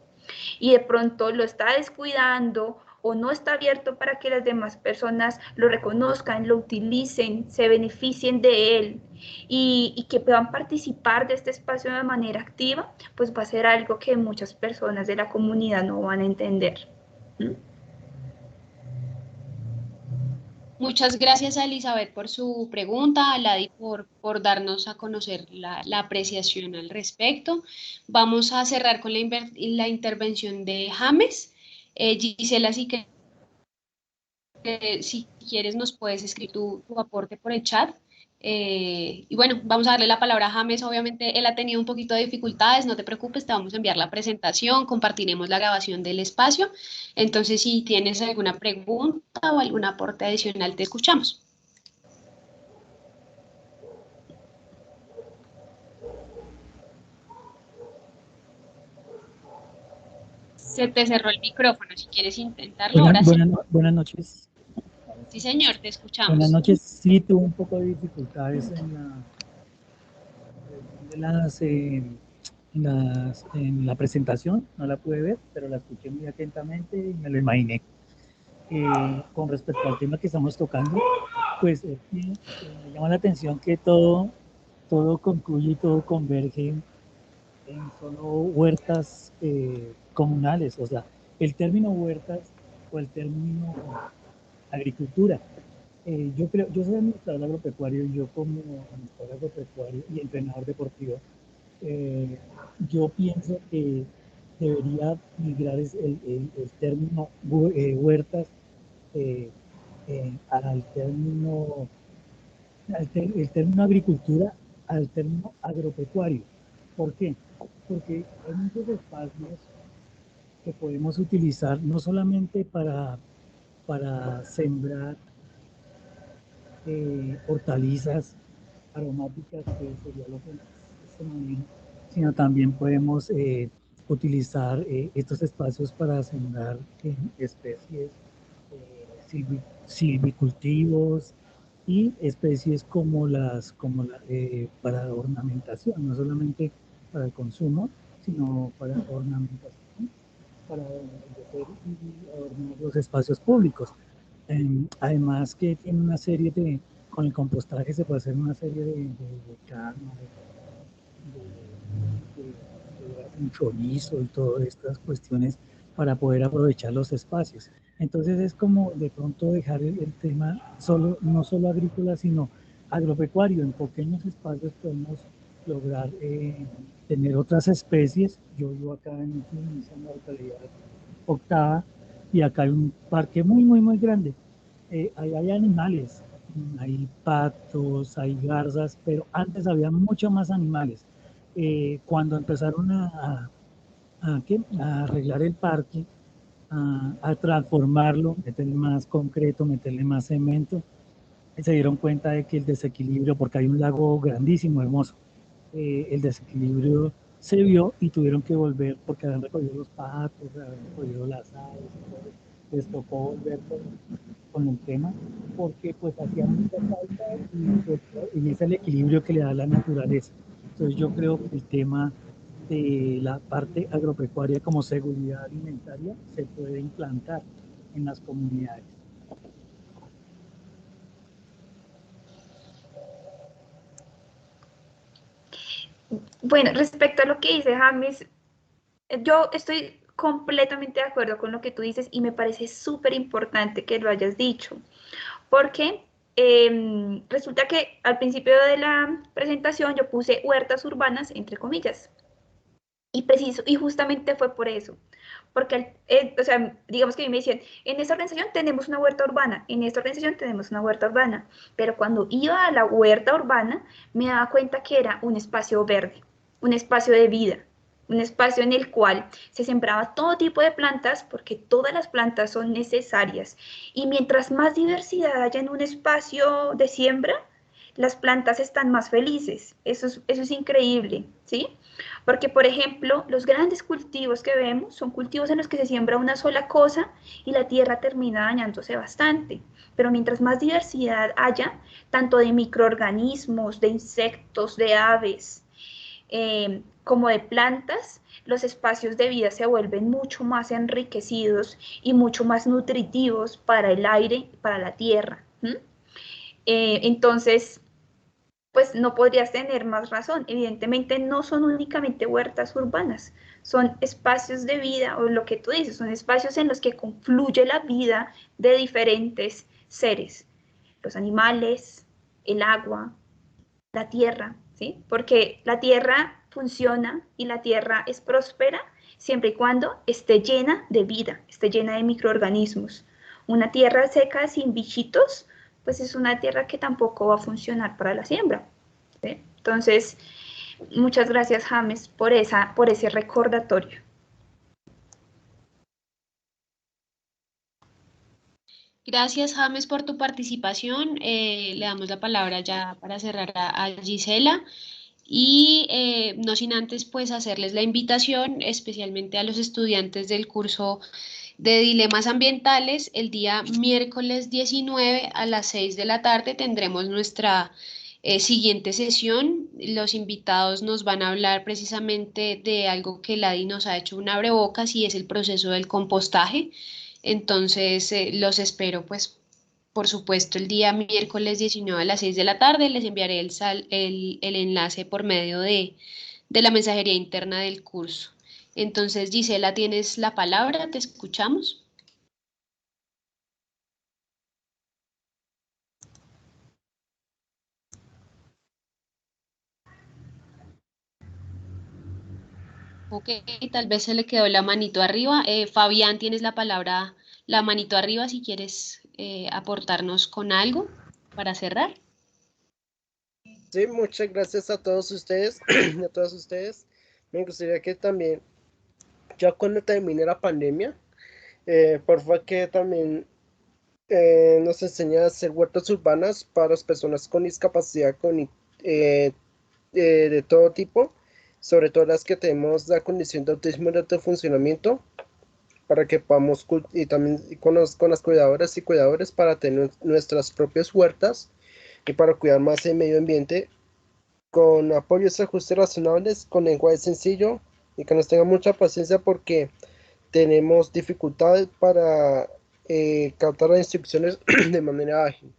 y de pronto lo está descuidando o no está abierto para que las demás personas lo reconozcan, lo utilicen, se beneficien de él y que puedan participar de este espacio de manera activa, pues va a ser algo que muchas personas de la comunidad no van a entender. ¿Mm? Muchas gracias a Elizabeth por su pregunta, a Ladi por darnos a conocer la apreciación al respecto. Vamos a cerrar con la intervención de James. Gisela, si quieres nos puedes escribir tu aporte por el chat. Y bueno, vamos a darle la palabra a James. Obviamente él ha tenido un poquito de dificultades, no te preocupes, te vamos a enviar la presentación, compartiremos la grabación del espacio. Entonces, si tienes alguna pregunta o algún aporte adicional, te escuchamos. Se te cerró el micrófono, si quieres intentarlo, ahora sí. Buenas noches. Sí, señor, te escuchamos. Buenas noches. Sí, tuve un poco de dificultades en la presentación, no la pude ver, pero la escuché muy atentamente y me lo imaginé. Con respecto al tema que estamos tocando, pues me llama la atención que todo concluye y todo converge en solo huertas comunales, o sea, el término huertas o el término agricultura. Yo soy administrador agropecuario y yo como administrador agropecuario y entrenador deportivo, yo pienso que debería migrar el término huertas al término, el término agricultura al término agropecuario. ¿Por qué? Porque hay muchos espacios que podemos utilizar no solamente para sembrar hortalizas aromáticas, que sería lo que se maneja, sino también podemos utilizar estos espacios para sembrar especies, silvicultivos y especies como para ornamentación, no solamente para el consumo, sino para ornamentación, para adornar los espacios públicos. Además que tiene una serie con el compostaje se puede hacer una serie de carne, un chorizo y todas estas cuestiones para poder aprovechar los espacios. Entonces es como de pronto dejar el tema no solo agrícola, sino agropecuario. En pequeños espacios podemos lograr tener otras especies. Yo vivo acá en la localidad Octava y acá hay un parque muy, muy, muy grande. Ahí hay animales, hay patos, hay garzas, pero antes había mucho más animales. Cuando empezaron a arreglar el parque, a transformarlo, meterle más concreto, meterle más cemento, se dieron cuenta de que el desequilibrio, porque hay un lago grandísimo, hermoso, el desequilibrio se vio y tuvieron que volver porque habían recogido los patos, habían recogido las aves, les tocó volver con el tema porque pues hacía mucha falta y es el equilibrio que le da la naturaleza. Entonces yo creo que el tema de la parte agropecuaria como seguridad alimentaria se puede implantar en las comunidades. Bueno, respecto a lo que dice James, yo estoy completamente de acuerdo con lo que tú dices y me parece súper importante que lo hayas dicho, porque resulta que al principio de la presentación yo puse huertas urbanas, entre comillas, y justamente fue por eso, porque, o sea, digamos que a mí me decían, en esta organización tenemos una huerta urbana, en esta organización tenemos una huerta urbana, pero cuando iba a la huerta urbana me daba cuenta que era un espacio verde, un espacio de vida, un espacio en el cual se sembraba todo tipo de plantas, porque todas las plantas son necesarias, y mientras más diversidad haya en un espacio de siembra, las plantas están más felices. Eso es increíble, ¿sí? Porque, por ejemplo, los grandes cultivos que vemos son cultivos en los que se siembra una sola cosa y la tierra termina dañándose bastante. Pero mientras más diversidad haya, tanto de microorganismos, de insectos, de aves, como de plantas, los espacios de vida se vuelven mucho más enriquecidos y mucho más nutritivos para el aire, para la tierra. Entonces, pues no podrías tener más razón. Evidentemente no son únicamente huertas urbanas, son espacios de vida, o lo que tú dices, son espacios en los que confluye la vida de diferentes seres, los animales, el agua, la tierra, ¿sí? Porque la tierra funciona y la tierra es próspera siempre y cuando esté llena de vida, esté llena de microorganismos. Una tierra seca sin bichitos, pues es una tierra que tampoco va a funcionar para la siembra, ¿sí? Entonces, muchas gracias, James, por ese recordatorio. Gracias, James, por tu participación. Le damos la palabra ya para cerrar a Gisela. Y no sin antes pues hacerles la invitación, especialmente a los estudiantes del curso de Dilemas Ambientales. El día miércoles 19 a las 6 de la tarde tendremos nuestra siguiente sesión. Los invitados nos van a hablar precisamente de algo que Ladi nos ha hecho un abrebocas y es el proceso del compostaje. Entonces los espero pues por supuesto, el día miércoles 19 a las 6 de la tarde les enviaré el enlace por medio de la mensajería interna del curso. Entonces, Gisela, tienes la palabra, te escuchamos. Ok, tal vez se le quedó la manito arriba. Fabián, tienes la palabra, la manito arriba, si quieres aportarnos con algo para cerrar. Sí, muchas gracias a todos ustedes, a todas ustedes. Me gustaría que también, ya cuando termine la pandemia, por favor que también nos enseñe a hacer huertas urbanas para las personas con discapacidad de todo tipo, sobre todo las que tenemos la condición de autismo y de alto funcionamiento, para que podamos, y también con las cuidadoras y cuidadores, para tener nuestras propias huertas y para cuidar más el medio ambiente, con apoyos y ajustes razonables, con lenguaje sencillo, y que nos tengan mucha paciencia porque tenemos dificultades para captar las instrucciones de manera ágil.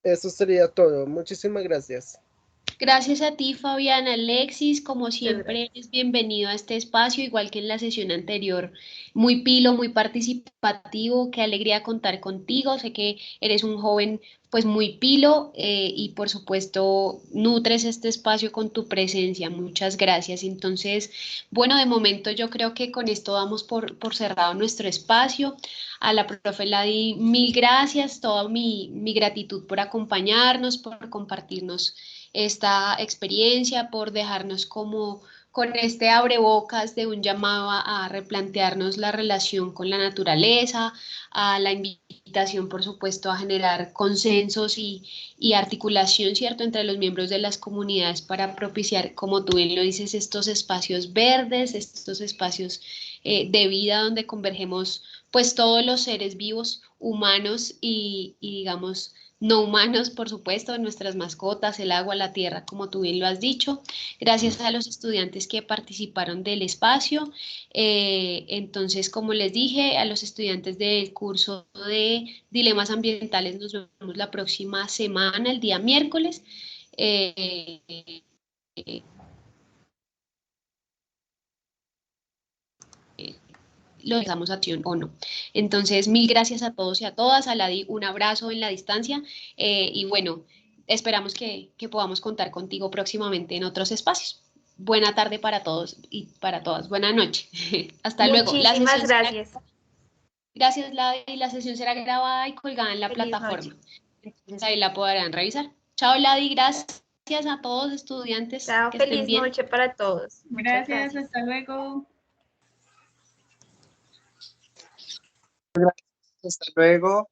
Eso sería todo. Muchísimas gracias. Gracias a ti, Fabián. Alexis, como siempre, eres bienvenido a este espacio, igual que en la sesión anterior. Muy pilo, muy participativo, qué alegría contar contigo. Sé que eres un joven pues muy pilo y por supuesto nutres este espacio con tu presencia. Muchas gracias. Entonces, bueno, de momento yo creo que con esto damos por cerrado nuestro espacio. A la profe Ladi, mil gracias, toda mi gratitud por acompañarnos, por compartirnos esta experiencia, por dejarnos como con este abrebocas de un llamado a replantearnos la relación con la naturaleza, a la invitación, por supuesto, a generar consensos y articulación, ¿cierto?, entre los miembros de las comunidades para propiciar, como tú bien lo dices, estos espacios verdes, estos espacios de vida donde convergemos pues todos los seres vivos, humanos y digamos, no humanos, por supuesto, nuestras mascotas, el agua, la tierra, como tú bien lo has dicho. Gracias a los estudiantes que participaron del espacio. Entonces, como les dije, a los estudiantes del curso de Dilemas Ambientales nos vemos la próxima semana, el día miércoles. lo dejamos a acción o no. Entonces, mil gracias a todos y a todas. A Ladi, un abrazo en la distancia y bueno, esperamos que podamos contar contigo próximamente en otros espacios. Buena tarde para todos y para todas. Buena noche. Hasta luego. Muchísimas gracias. Gracias, Ladi. La sesión será grabada y colgada en la plataforma. Noche. Entonces ahí la podrán revisar. Chao, Ladi. Gracias a todos estudiantes. Chao, que estén feliz bien. noche para todos. Muchas Gracias, hasta luego. Hasta luego.